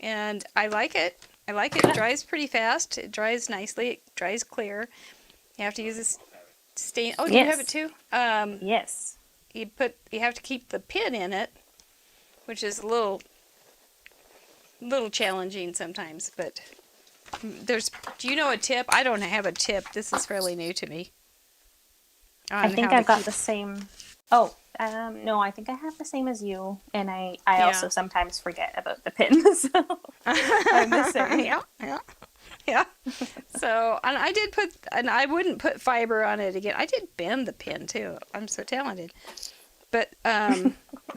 And I like it. It dries pretty fast. It dries nicely. It dries clear. You have to use this stain. Oh, do you have it too? Yes. You have to keep the pin in it, which is a little challenging sometimes, but do you know a tip? I don't have a tip. This is fairly new to me. I think I've got the same. Oh, no, I think I have the same as you, and I also sometimes forget about the pin, so I'm the same. Yeah. So, and I wouldn't put fiber on it again. I did bend the pin too. I'm so talented. But I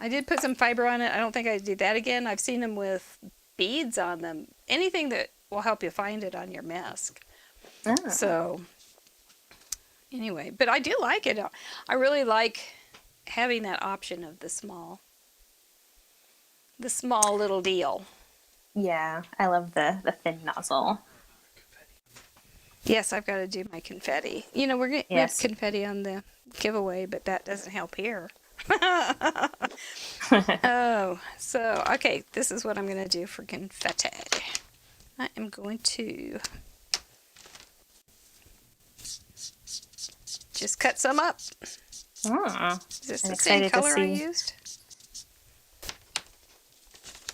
did put some fiber on it. I don't think I'd do that again. I've seen them with beads on them. Anything that will help you find it on your mask. Oh. So, Anyway, but I do like it. I really like having that option of the small little deal. Yeah, I love the thin nozzle. Yes, I've got to do my confetti. You know, we have Yes. confetti on the giveaway, but that doesn't help here. Oh, so, okay, this is what I'm going to do for confetti. I am going to just cut some up. Mm. Is this I'm the same excited to color I see. used?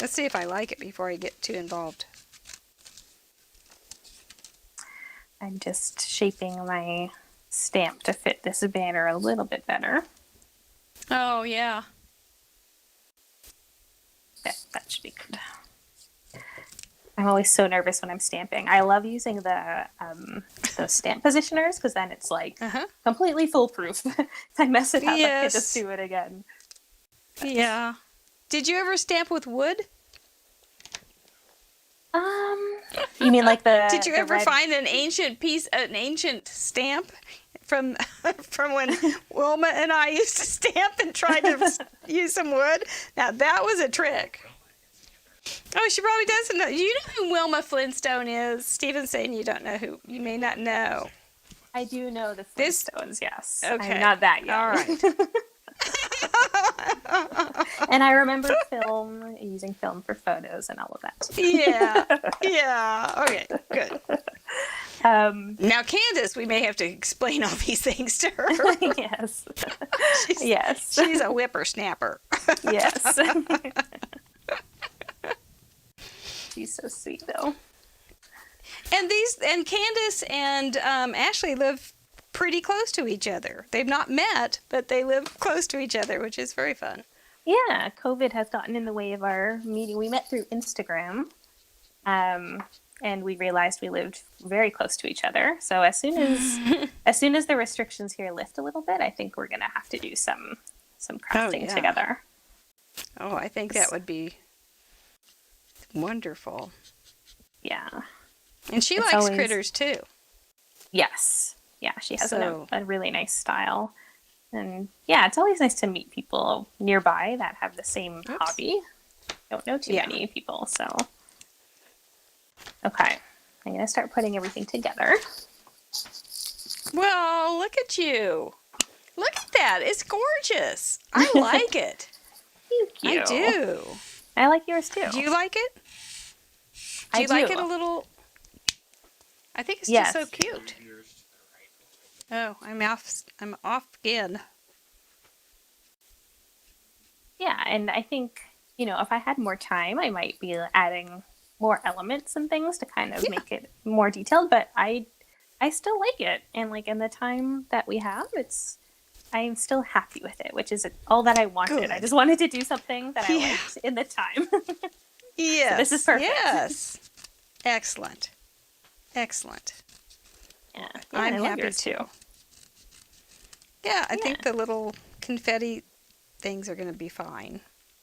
Let's see if I like it before I get too involved. I'm just shaping my stamp to fit this banner a little bit better. Oh, yeah. Yeah, that should be good. I'm always so nervous when I'm stamping. I love using the stamp positioners because then it's like Uh-huh. completely foolproof. If I mess it up, I can Yes. just do it again. Yeah. Did you ever stamp with wood? You mean like the? Did you the ever red- find an ancient stamp from from when Wilma and I used to stamp and tried to use some wood? Now that was a trick. Oh, she probably doesn't know. You know who Wilma Flintstone is? Stephen's saying you don't know who. You may not know. I do know the This- Flintstones. Yes. Okay. I'm not that young. All right. And I remember using film for photos and all of that. Yeah. Yeah. Okay. Good. Now, Candace, we may have to explain all these things to her. Yes. She's, Yes. she's a whippersnapper. Yes. She's so sweet, though. And Candace and Ashley live pretty close to each other. They've not met, but they live close to each other, which is very fun. Yeah, COVID has gotten in the way of our meeting. We met through Instagram, and we realized we lived very close to each other. So as soon as the restrictions here lift a little bit, I think we're gonna have to do some crafting yeah. together. Oh, I think that would be wonderful. Yeah. And she It's likes always- critters too. Yes. Yeah, she has So- a really nice style. And yeah, it's always nice to meet people nearby that have the same hobby. Don't know too Yeah. many people, so. Okay, I'm going to start putting everything together. Well, look at you. Look at that. It's gorgeous. I like it. Thank you. I do. I like yours too. Do you like it? Do I you like do. it a little? I think it's Yes. just so cute. Oh, I'm off again. Yeah, and I think, if I had more time, I might be adding more elements and things to kind of make it more detailed, but I still like it. And like in the time that we have, I'm still happy with it, which is all that I wanted. Good. I just wanted to do something that I Yeah. liked in the time. Yes. this is perfect. Yes. Excellent. Excellent. Yeah, I'm I love happy yours too. Yeah, I think Yeah. the little confetti things are going to be fine.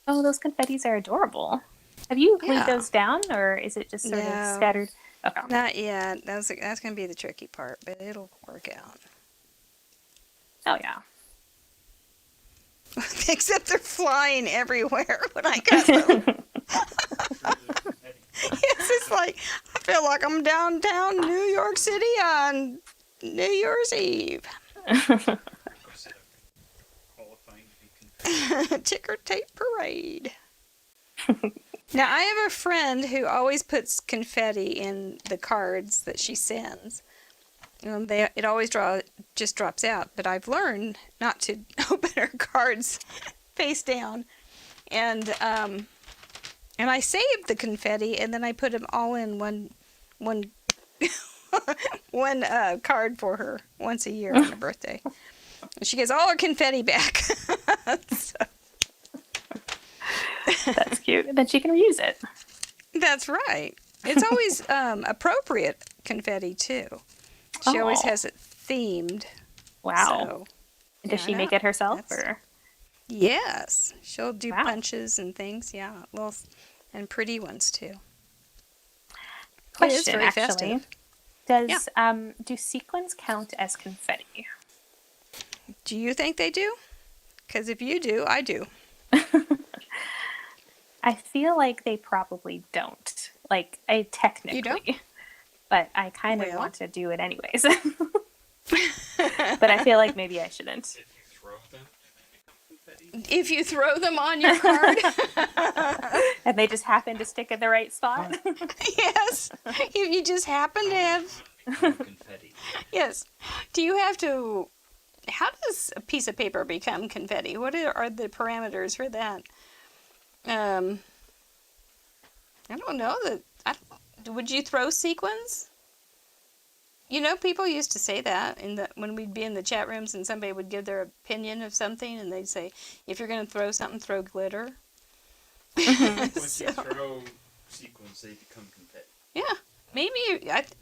Oh, those confettis are adorable. Have you Yeah. glued those down, or is it just sort No. of scattered? Okay. Not yet. That's going to be the tricky part, but it'll work out. Oh yeah. Except they're flying everywhere when I got them. Yes, it's like I feel like I'm downtown New York City on New Year's Eve. Ticker tape parade. Now I have a friend who always puts confetti in the cards that she sends. It always just drops out, but I've learned not to open her cards face down, and I saved the confetti, and then I put them all in one one card for her once a year on her birthday. And she gets all her confetti back. So, That's cute. And then she can reuse it. that's right. It's always appropriate confetti too. She always Oh. has it themed. Wow. So, Does yeah, she I make know. it herself, That's- or? Yes, she'll do Wow. punches and things. Yeah, well, and pretty ones too. It is Question, very actually. festive. Does do sequins count as confetti? Do you think they do? Because if you do, I do. I feel like they probably don't. Like, I technically. You don't? But I kind of Well. want to do it anyways. But I feel like maybe I shouldn't. If you throw them, they become confetti. If you throw them on your card. And they just happen to stick at the right spot. Yes. If you just happen to have. Become confetti. Yes. Do you have to. How does a piece of paper become confetti? What are the parameters for that? I don't know. Would you throw sequins? You know, people used to say that when we'd be in the chat rooms and somebody would give their opinion of something, and they'd say, if you're going to throw something, throw glitter. Once you throw sequins, they become confetti. Yeah. Maybe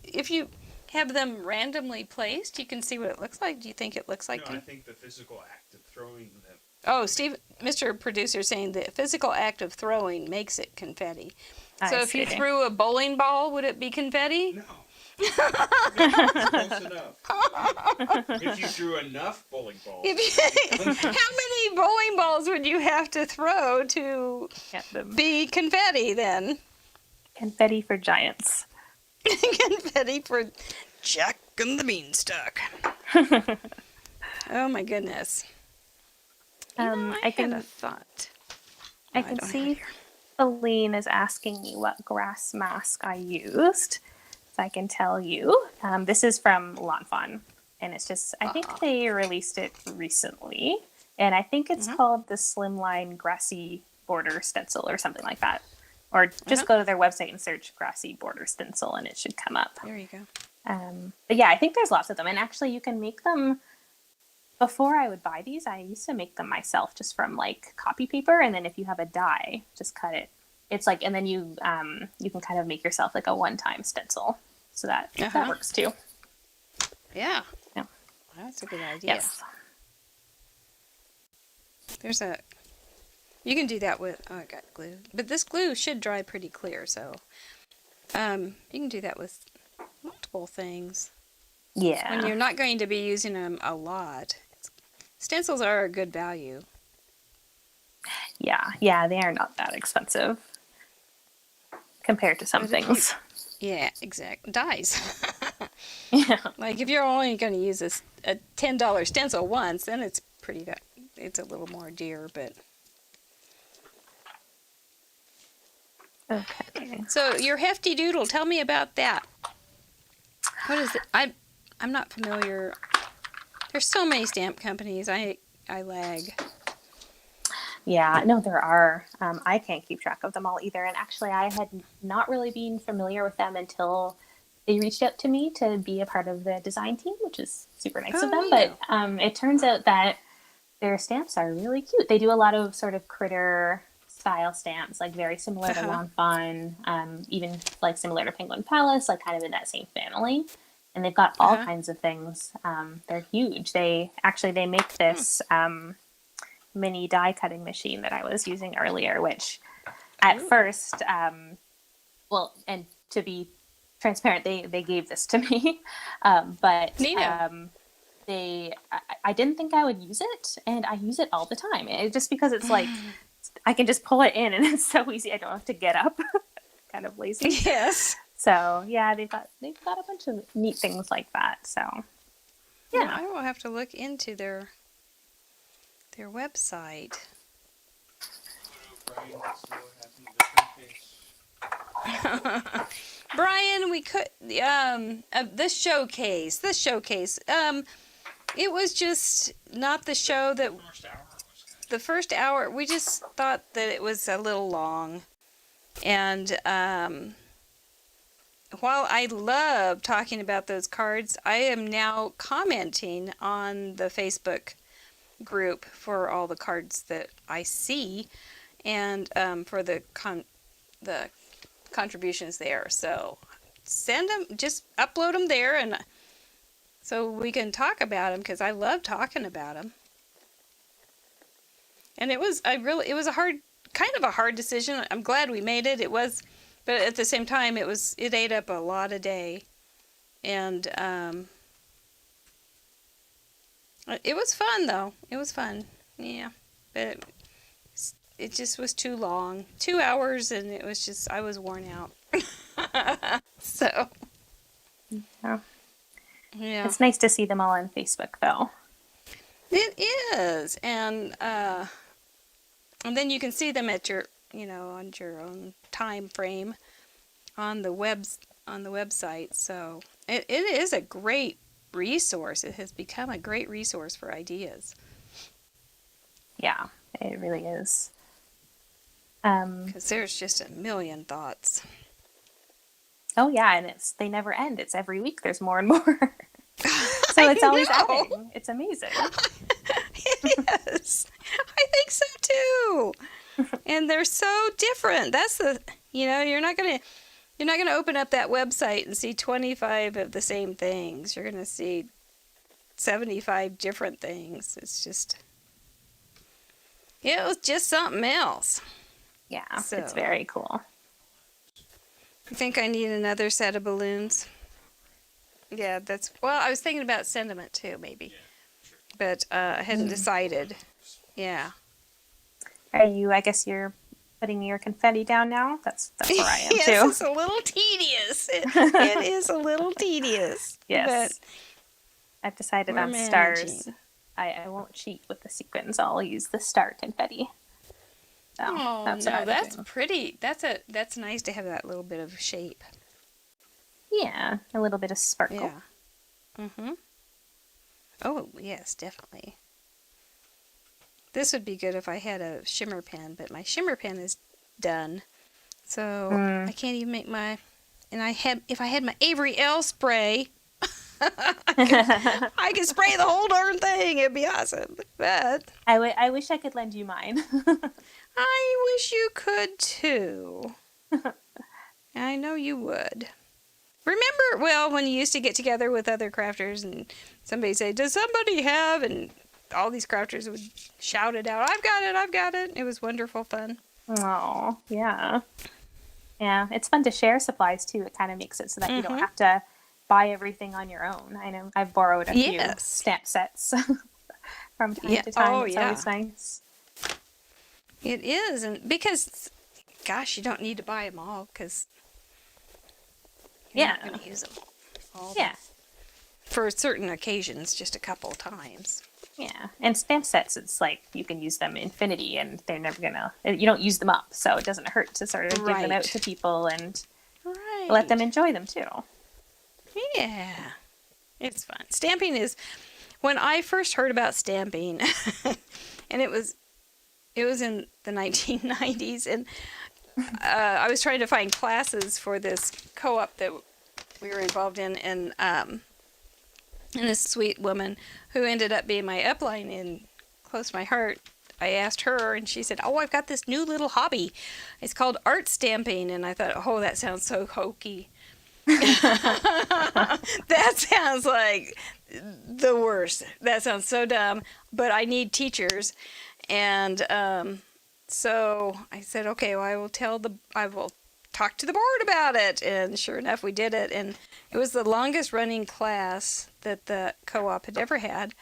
if you have them randomly placed, you can see what it looks like. Do you think it looks like No, I think the physical act of throwing them. Oh, Steve, Mr. Producer, saying the physical act of throwing makes it confetti. So if you threw a bowling ball, would it be confetti? No. Close enough. If you threw enough bowling balls. How many bowling balls would you have to throw to be confetti then? Confetti for giants. Confetti for Jack and the Beanstalk. Oh my goodness. I had a thought. I can see Celine is asking me what grass mask I used. So I can tell you. This is from Lawn Fawn. And it's just, I think they released it recently. And I think it's called the Slimline Grassy Border Stencil or something like that. Or just go to their website and search Grassy Border Stencil and it should come up. There you go. But yeah, I think there's lots of them. And actually you can make them. Before I would buy these, I used to make them myself just from like copy paper. And then if you have a die, just cut it. It's like, and then you can kind of make yourself like a one-time stencil. So that works too. Yeah. Yeah. That's a good idea. Yes. You can do that with, I got glue. But this glue should dry pretty clear, so you can do that with multiple things. Yeah. When you're not going to be using them a lot. Stencils are a good value. Yeah, they are not that expensive compared to some things. Yeah, exactly. Dyes. Yeah. Like if you're only going to use a $10 stencil once, then it's a little more dear, but. Okay. So your hefty doodle, tell me about that. What is it? I'm not familiar. There's so many stamp companies. I lag. Yeah, no, there are. I can't keep track of them all either. And actually, I had not really been familiar with them until they reached out to me to be a part of the design team, which is super nice of them. Yeah. But it turns out that their stamps are really cute. They do a lot of sort of critter style stamps, like very similar to Lawn Fawn, even like similar to Penguin Palace, like kind of in that same family. And they've got all kinds of things. They're huge. They make this mini die cutting machine that I was using earlier, which at first, well, and to be transparent, they gave this to me, but I didn't think I would use it, and I use it all the time. Just because it's like I can just pull it in, and it's so easy. I don't have to get up. Kind of lazy. Yes. So yeah, they've got a bunch of neat things like that. So yeah, well, I will have to look into their website. Brian, we could this showcase. It was just not the show that the first hour. We just thought that it was a little long, and while I love talking about those cards, I am now commenting on the Facebook group for all the cards that I see, and for the contributions there. So send them, just upload them there, and so we can talk about them, because I love talking about them. And it was a hard decision. I'm glad we made it. It was, but at the same time, it ate up a lot of day, and It was fun though. It was fun. Yeah, but it just was too long. 2 hours, and it was just I was worn out. So Yeah. yeah, It's nice to see them all on Facebook, though. it is, and then you can see them at your on your own time frame on the website. So it is a great resource. It has become a great resource for ideas. Yeah, it really is. Because there's just a million thoughts. Oh yeah, and they never end. It's every week. There's more and more. So it's always adding. It's amazing. It is. I think so too. And they're so different. That's you're not gonna open up that website and see 25 of the same things. You're gonna see 75 different things. It was just something else. Yeah, So. it's very cool. I think I need another set of balloons. Yeah, I was thinking about sentiment too, maybe. But I hadn't decided. Yeah. I guess you're putting your confetti down now? That's where I am yes, too. It's a little tedious. It is a little tedious. Yes. I've decided we're on managing. stars. I won't cheat with the sequins. I'll use the star confetti. So, Oh, that's no, what I'm that's doing. pretty. That's nice to have that little bit of shape. Yeah, a little bit of sparkle. Yeah. Mhm. Oh, yes, definitely. This would be good if I had a shimmer pen, but my shimmer pen is done. So I can't even make my if I had my Avery L spray, I could spray the whole darn thing. It'd be awesome. But I wish I could lend you mine. I wish you could too. I know you would. Remember, when you used to get together with other crafters and somebody say, "Does somebody have?" and all these crafters would shout it out, "I've got it, I've got it." It was wonderful fun. Oh, yeah. Yeah, it's fun to share supplies too. It kind of makes it so that you don't have to buy everything on your own. I know I've borrowed a few stamp sets from time to time. Oh, it's yeah. always nice. It is, and because, gosh, you don't need to buy them all because you're not going to use them all. Yeah. For certain occasions, just a couple times. Yeah, and stamp sets, it's like you can use them infinity and they're never gonna, you don't use them up, so it doesn't hurt to sort of give them out to people and let them enjoy them too. Yeah, it's fun. Stamping is, when I first heard about stamping, and it was in the 1990s, and I was trying to find classes for this co-op that we were involved in, and this sweet woman who ended up being my upline and close to my heart, I asked her, and she said, "Oh, I've got this new little hobby. It's called art stamping." And I thought, "Oh, that sounds so hokey." That sounds like the worst. That sounds so dumb, but I need teachers. And so I said, "Okay, well, I will talk to the board about it." And sure enough, we did it, and it was the longest running class that the co-op had ever had.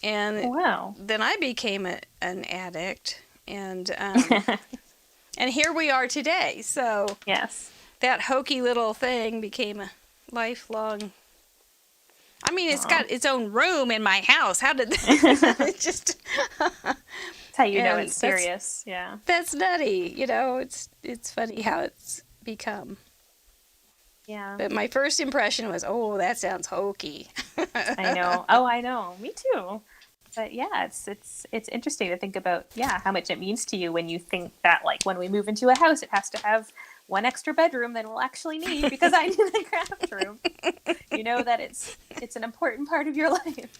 And wow. Then I became an addict, and and here we are today. So yes, that hokey little thing became a lifelong. I mean, it's got its own room in my house. How did that? It just? That's how you know it's serious. Yeah, that's nutty. It's funny how it's become. Yeah. But my first impression was, "Oh, that sounds hokey." I know. Oh, I know. Me too. But yeah, it's interesting to think about, how much it means to you when you think that, like, when we move into a house, it has to have one extra bedroom than we'll actually need because I need a craft room. You know that it's an important part of your life.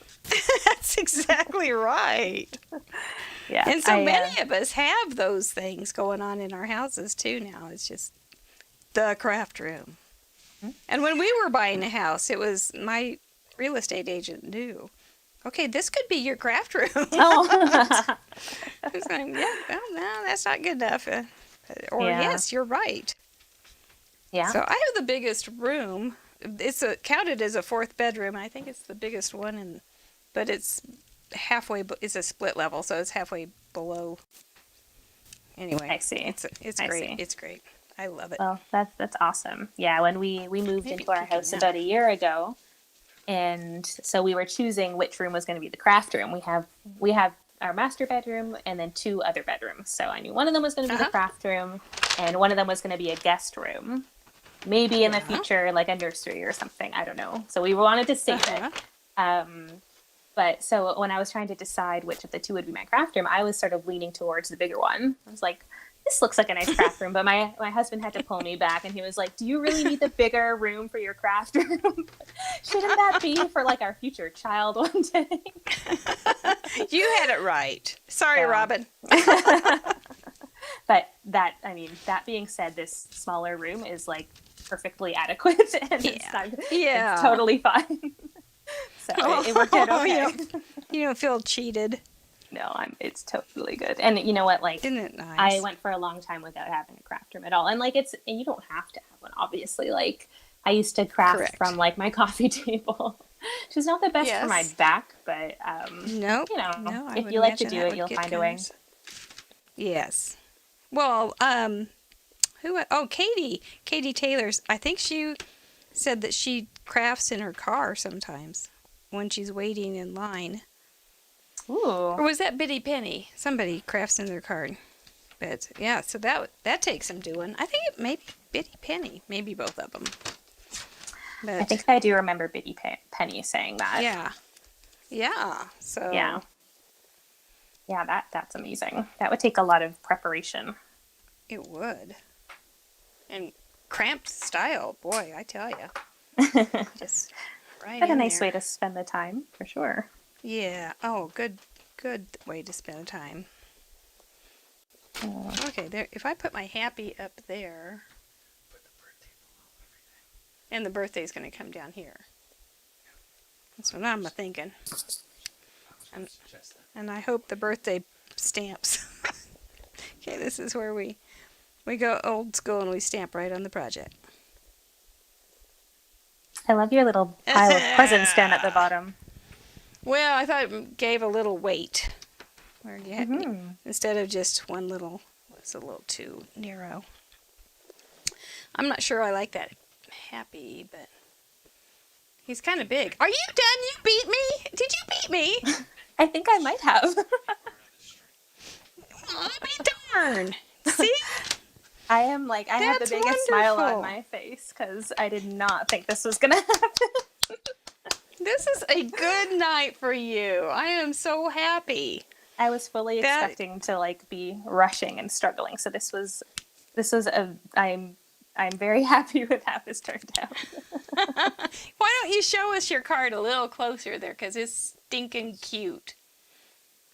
That's exactly right. Yeah. And so many of us have those things going on in our houses too now. It's just the craft room. And when we were buying a house, it was my real estate agent knew, "Okay, this could be your craft room." Oh. I was like, "Yeah, well, no, that's not good enough." Yes, you're right. Yeah. So I have the biggest room. It's counted as a fourth bedroom. I think it's the biggest one in but it's halfway. It's a split level, so it's halfway below. Anyway, I see. It's I great. see. It's great. I love it. Well, that's awesome. Yeah, when we moved Maybe into our kicking house out. about a year ago, and so we were choosing which room was going to be the craft room. We have our master bedroom and then 2 other bedrooms. So I knew one of them was going to be the craft room, and one of them was going to be a guest room. Maybe in the future, like a nursery or something. I don't know. So we wanted to save it. But so when I was trying to decide which of the 2 would be my craft room, I was sort of leaning towards the bigger one. I was like, this looks like a nice craft room. But my husband had to pull me back, and he was like, do you really need the bigger room for your craft room? Shouldn't that be for like our future child one day? You had it right. Sorry, Yeah. Robin. But that being said, this smaller room is like perfectly adequate, and it's totally fine. So it worked out okay. You don't feel cheated. No, it's totally good. And you know what? Like, Isn't it nice? I went for a long time without having a craft room at all. And like, and you don't have to have one, obviously. Like, I used to craft Correct. from like my coffee table, which is not the best for my back, but Nope. you know, No, I if would you like to imagine do that it, would you'll get find a way. kinda Yes. Well, Katie Taylor's, I think she said that she crafts in her car sometimes when she's waiting in line. Or Ooh, was that Biddy Penny? Somebody crafts in their car. But yeah, so that takes some doing. I think it may be Biddy Penny, maybe both of them. But I think I do remember Biddy Penny saying that. yeah. So Yeah, that's amazing. That would take a lot of preparation. it would. And cramped style, boy, I tell you. Just right But a in nice there. way to spend the time, for sure. Yeah. Oh, good way to spend time. Oh. Okay, there. If I put my happy up there, and the birthday's going to come down here. That's what I'm thinking. And I hope the birthday stamps. Okay, this is where we go old school and we stamp right on the project. I love your little pile of presents down at the bottom. Well, I thought it gave a little weight. Where you had, Mhm. instead of just one little, it's a little too narrow. I'm not sure I like that happy, but he's kind of big. Are you done? You beat me? Did you beat me? I think I might have. I'll be darn. See? I am like, I have the That's biggest smile wonderful. on my face because I did not think this was going to happen. This is a good night for you. I am so happy. I was fully expecting to like be rushing and struggling. So this was I'm very happy with how this turned out. Why don't you show us your card a little closer there, because it's stinking cute.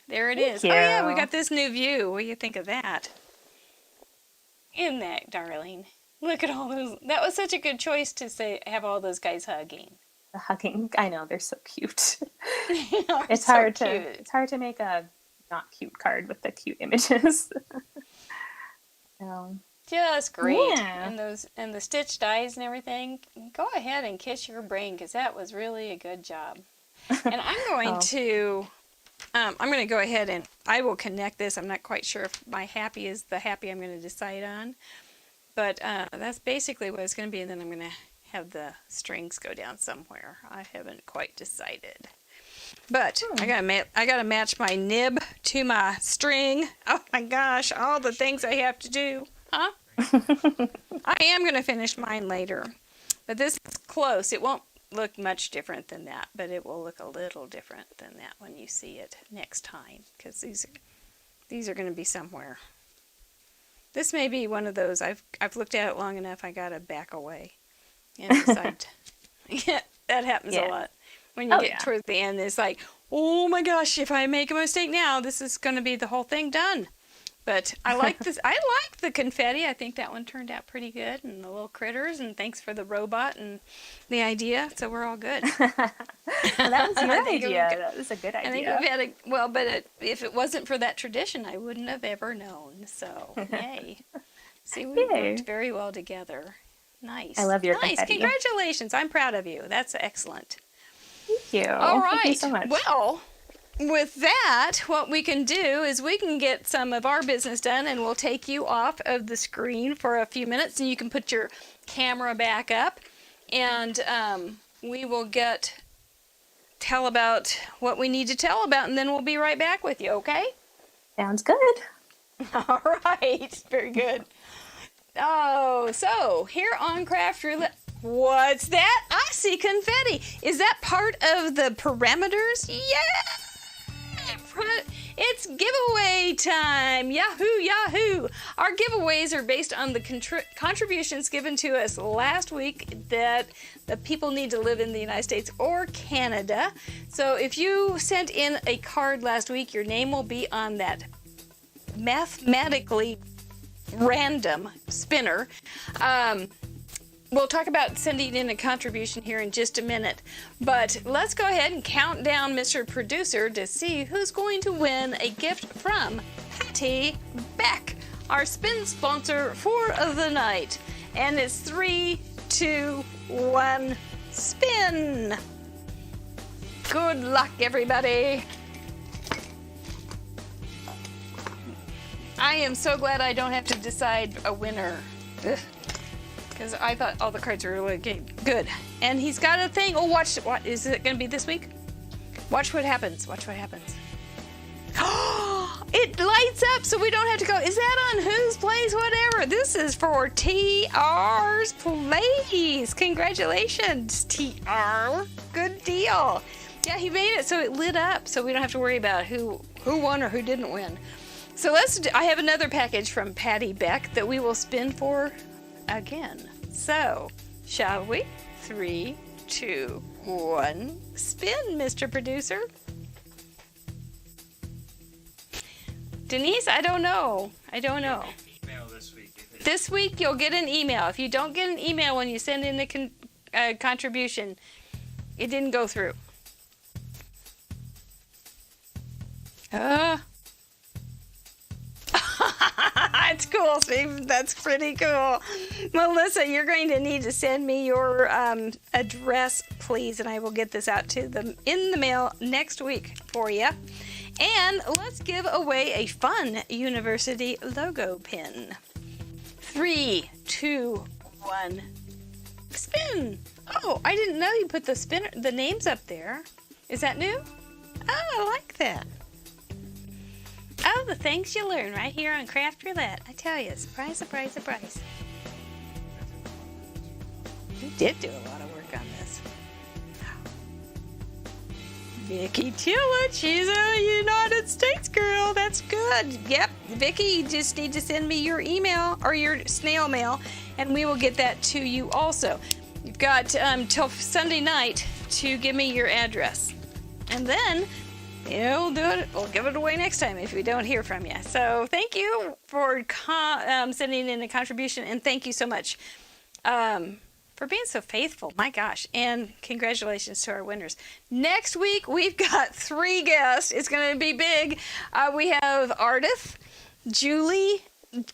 There it is. Thank Oh yeah, we you. got this new view. What do you think of that? Isn't that darling? Look at all those. That was such a good choice to say have all those guys hugging. The hugging, I know, they're so cute. It's It's hard to make a not cute card with the cute images. So, Just great. Yeah. And the stitch dies and everything. Go ahead and kiss your brain, because that was really a good job. And I'm going to go ahead and I will connect this. I'm not quite sure if my happy is the happy I'm going to decide on, but that's basically what it's going to be. And then I'm going to have the strings go down somewhere. I haven't quite decided. But I gotta match my nib to my string. Oh my gosh, all the things I have to do. Huh? I am gonna finish mine later. But this is close. It won't look much different than that, but it will look a little different than that when you see it next time. Because these are gonna be somewhere. This may be one of those. I've looked at it long enough. I gotta back away and decide. Yeah, that happens a lot. When you get towards the end, it's like, oh my gosh, if I make a mistake now, this is going to be the whole thing done. But I like this. I like the confetti. I think that one turned out pretty good, and the little critters. And thanks for the robot and the idea. So we're all good. well, that was your idea. That was a good idea. I think we've had but if it wasn't for that tradition, I wouldn't have ever known. So yay! See, we worked very well together. Nice. I love your confetti. confetti. Congratulations! I'm proud of you. That's excellent. Thank you. All right. Thank you so much. Well, with that, what we can do is we can get some of our business done, and we'll take you off of the screen for a few minutes, and you can put your camera back up, and we will tell about what we need to tell about, and then we'll be right back with you, okay? Sounds good. All right. Very good. Oh, so here on Craft Roulette, what's that? I see confetti. Is that part of the parameters? Yeah! It's giveaway time. Yahoo, yahoo. Our giveaways are based on the contributions given to us last week that the people need to live in the United States or Canada. So if you sent in a card last week, your name will be on that mathematically random spinner. We'll talk about sending in a contribution here in just a minute, but let's go ahead and count down Mr. Producer to see who's going to win a gift from Patty Beck, our spin sponsor for the night. And it's 3, 2, 1, spin. Good luck, everybody. I am so glad I don't have to decide a winner. Because I thought all the cards were really good. And he's got a thing. Oh, watch. What is it going to be this week? Watch what happens. Watch what happens. It lights up so we don't have to go. Is that on whose place? Whatever. This is for TR's place. Congratulations, TR. Good deal. Yeah, he made it so it lit up so we don't have to worry about who won or who didn't win. So I have another package from Patty Beck that we will spin for again. So, shall we? 3, 2, 1, spin, Mr. Producer. Denise, I don't know. Email this week. This week you'll get an email. If you don't get an email when you send in the contribution, it didn't go through. It's cool, Steve. That's pretty cool. Melissa, you're going to need to send me your address, please, and I will get this out to them in the mail next week for you. And let's give away a fun university logo pin. 3, 2, 1, spin. Oh, I didn't know you put the names up there. Is that new? Oh, I like that. Oh, the things you learn right here on Craft Roulette. I tell you, surprise, surprise, surprise. You did do a lot of work on this. Vicki Tillett, she's a United States girl. That's good. Yep, Vicki, you just need to send me your email or your snail mail, and we will get that to you also. You've got till Sunday night to give me your address. And then we'll do it. We'll give it away next time if we don't hear from you. So thank you for sending in a contribution, and thank you so much for being so faithful. My gosh. And congratulations to our winners. Next week, we've got 3 guests. It's going to be big. We have Ardith, Julie,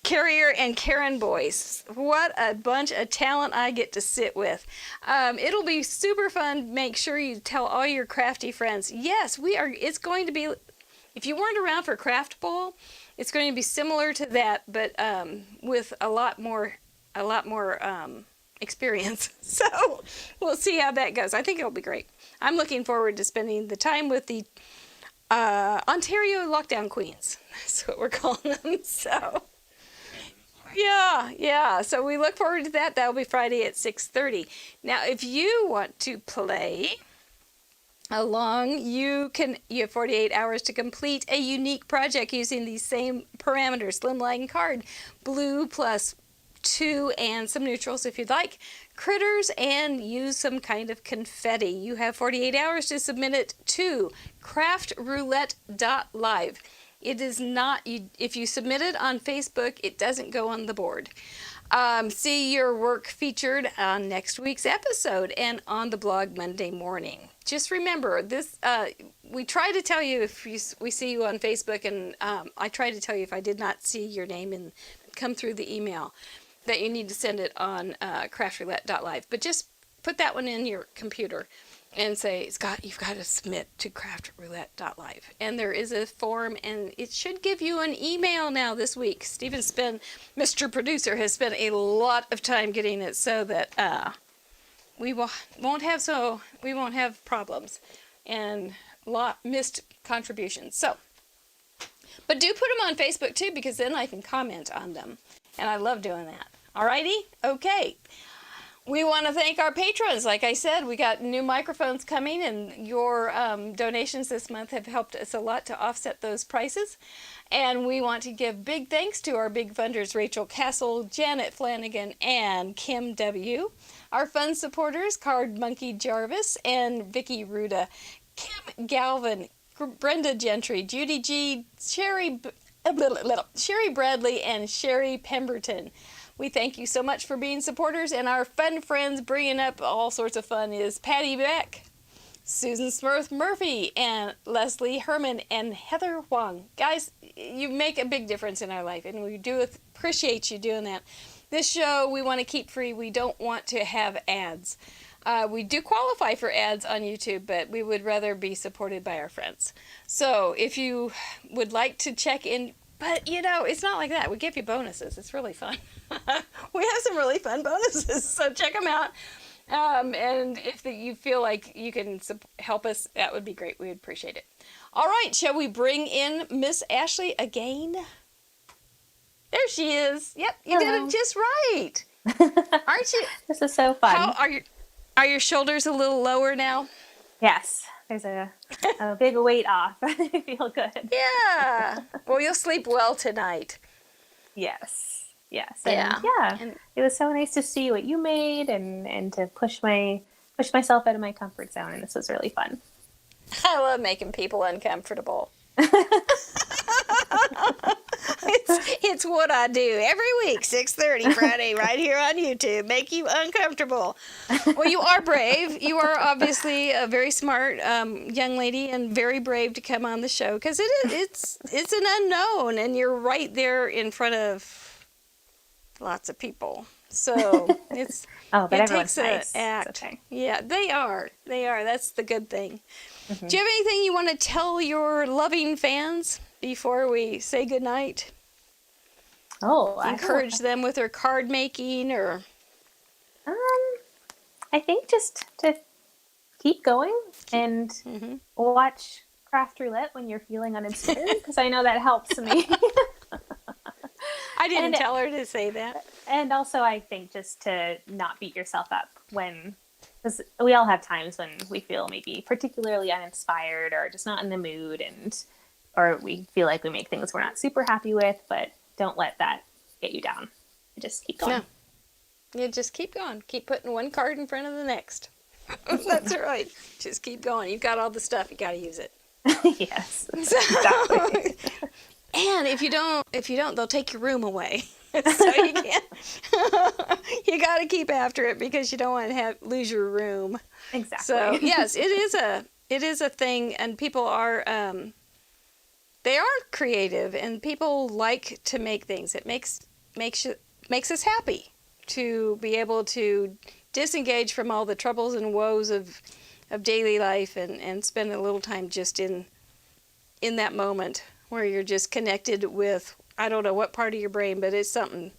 Carrier, and Karen Boyce. What a bunch of talent I get to sit with. It'll be super fun. Make sure you tell all your crafty friends. Yes, it's going to be, if you weren't around for Craft Bowl, it's going to be similar to that, but with a lot more experience. So we'll see how that goes. I think it'll be great. I'm looking forward to spending the time with the Ontario Lockdown Queens. That's what we're calling them. So yeah. So we look forward to that. That'll be Friday at 6:30. Now, if you want to play along, you have 48 hours to complete a unique project using these same parameters. Slimline card, blue plus 2 and some neutrals if you'd like, critters, and use some kind of confetti. You have 48 hours to submit it to craftroulette.live. It is not, if you submit it on Facebook, it doesn't go on the board. See your work featured on next week's episode and on the blog Monday morning. Just remember, this. We try to tell you if we see you on Facebook, and I try to tell you if I did not see your name and come through the email, that you need to send it on craftroulette.live. But just put that one in your computer. and say, Scott, you've got to submit to craftroulette.live. And there is a form, and it should give you an email now this week. Mr. Producer, has spent a lot of time getting it so that we won't have problems and missed contributions. So, but do put them on Facebook too, because then I can comment on them, and I love doing that. Alrighty, okay. We want to thank our patrons. Like I said, we got new microphones coming, and your donations this month have helped us a lot to offset those prices. And we want to give big thanks to our big funders, Rachel Castle, Janet Flanagan, and Kim W. Our fun supporters, Card Monkey Jarvis and Vicky Ruda, Kim Galvin, Brenda Gentry, Judy G, Sherry Bradley, and Sherry Pemberton. We thank you so much for being supporters, and our fun friends bringing up all sorts of fun is Patty Beck, Susan Smurth Murphy, and Leslie Herman, and Heather Huang. Guys, you make a big difference in our life, and we do appreciate you doing that. This show we want to keep free. We don't want to have ads. We do qualify for ads on YouTube, but we would rather be supported by our friends. So if you would like to check in, but it's not like that. We give you bonuses. It's really fun. We have some really fun bonuses, so check them out. And if you feel like you can help us, that would be great. We would appreciate it. All right, shall we bring in Miss Ashley again? There she is. Yep, you did it just right. Aren't you? This is so fun. How are your shoulders a little lower now? Yes, there's a big weight off. I feel good. Yeah. Well, you'll sleep well tonight. Yes. And it was so nice to see what you made and to push myself out of my comfort zone, and this was really fun. I love making people uncomfortable. It's what I do every week, 6:30 Friday, right here on YouTube. Make you uncomfortable. Well, you are brave. You are obviously a very smart young lady, and very brave to come on the show, because it's an unknown, and you're right there in front of lots of people. So it takes an act. Okay. Yeah, they are. That's the good thing. Mm-hmm. Do you have anything you want to tell your loving fans before we say goodnight? Encourage them with their card making, or I think just to keep going and watch Craft Roulette when you're feeling uninspired, because I know that helps me. I didn't tell her to say that. And also, I think just to not beat yourself up because we all have times when we feel maybe particularly uninspired or just not in the mood, or we feel like we make things we're not super happy with, but don't let that get you down. Just keep going. No. You just keep going. Keep putting one card in front of the next. That's right. Just keep going. You've got all the stuff. You got to use it. Yes. Exactly. And if you don't, they'll take your room away. So you can't. You got to keep after it, because you don't want to lose your room. Exactly. So yes, it is a thing, and people are they are creative, and people like to make things. It makes us happy to be able to disengage from all the troubles and woes of daily life, and spend a little time just in that moment where you're just connected with, I don't know what part of your brain, but it's something.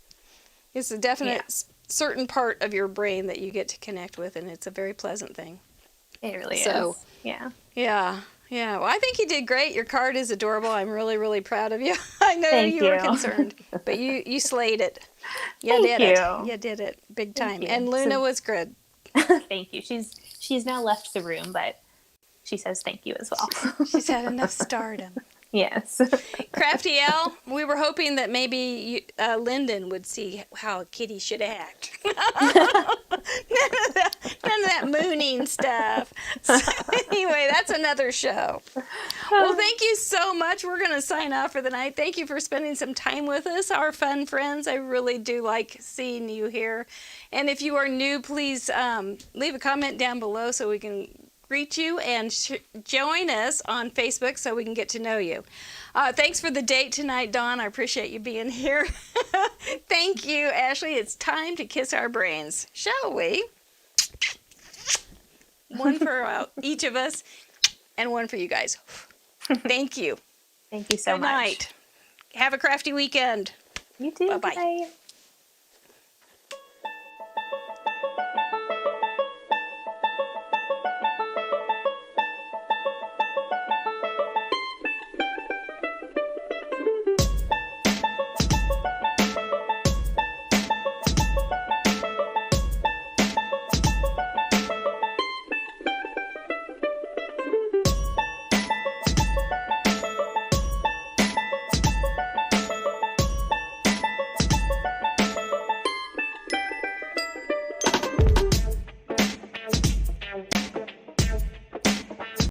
It's a definite certain part of your brain that you get to connect with, and it's a very pleasant thing. It really is. Yeah. Yeah. Well, I think you did great. Your card is adorable. I'm really, really proud of you. I know you were concerned, but you slayed it. You did it big time. And Luna was good. Thank you. She's now left the room, but she says thank you as well. She's had enough stardom. Yes. Crafty Al, we were hoping that maybe Lyndon would see how Kitty should act. None of that mooning stuff. So anyway, that's another show. Well, thank you so much. We're going to sign off for the night. Thank you for spending some time with us, our fun friends. I really do like seeing you here. And if you are new, please leave a comment down below so we can greet you, and join us on Facebook so we can get to know you. Thanks for the date tonight, Dawn. I appreciate you being here. Thank you, Ashley. It's time to kiss our brains, shall we? One for each of us, and one for you guys. Thank you. Thank you so Good much. night. Have a crafty weekend. You too. Bye-bye. Good night.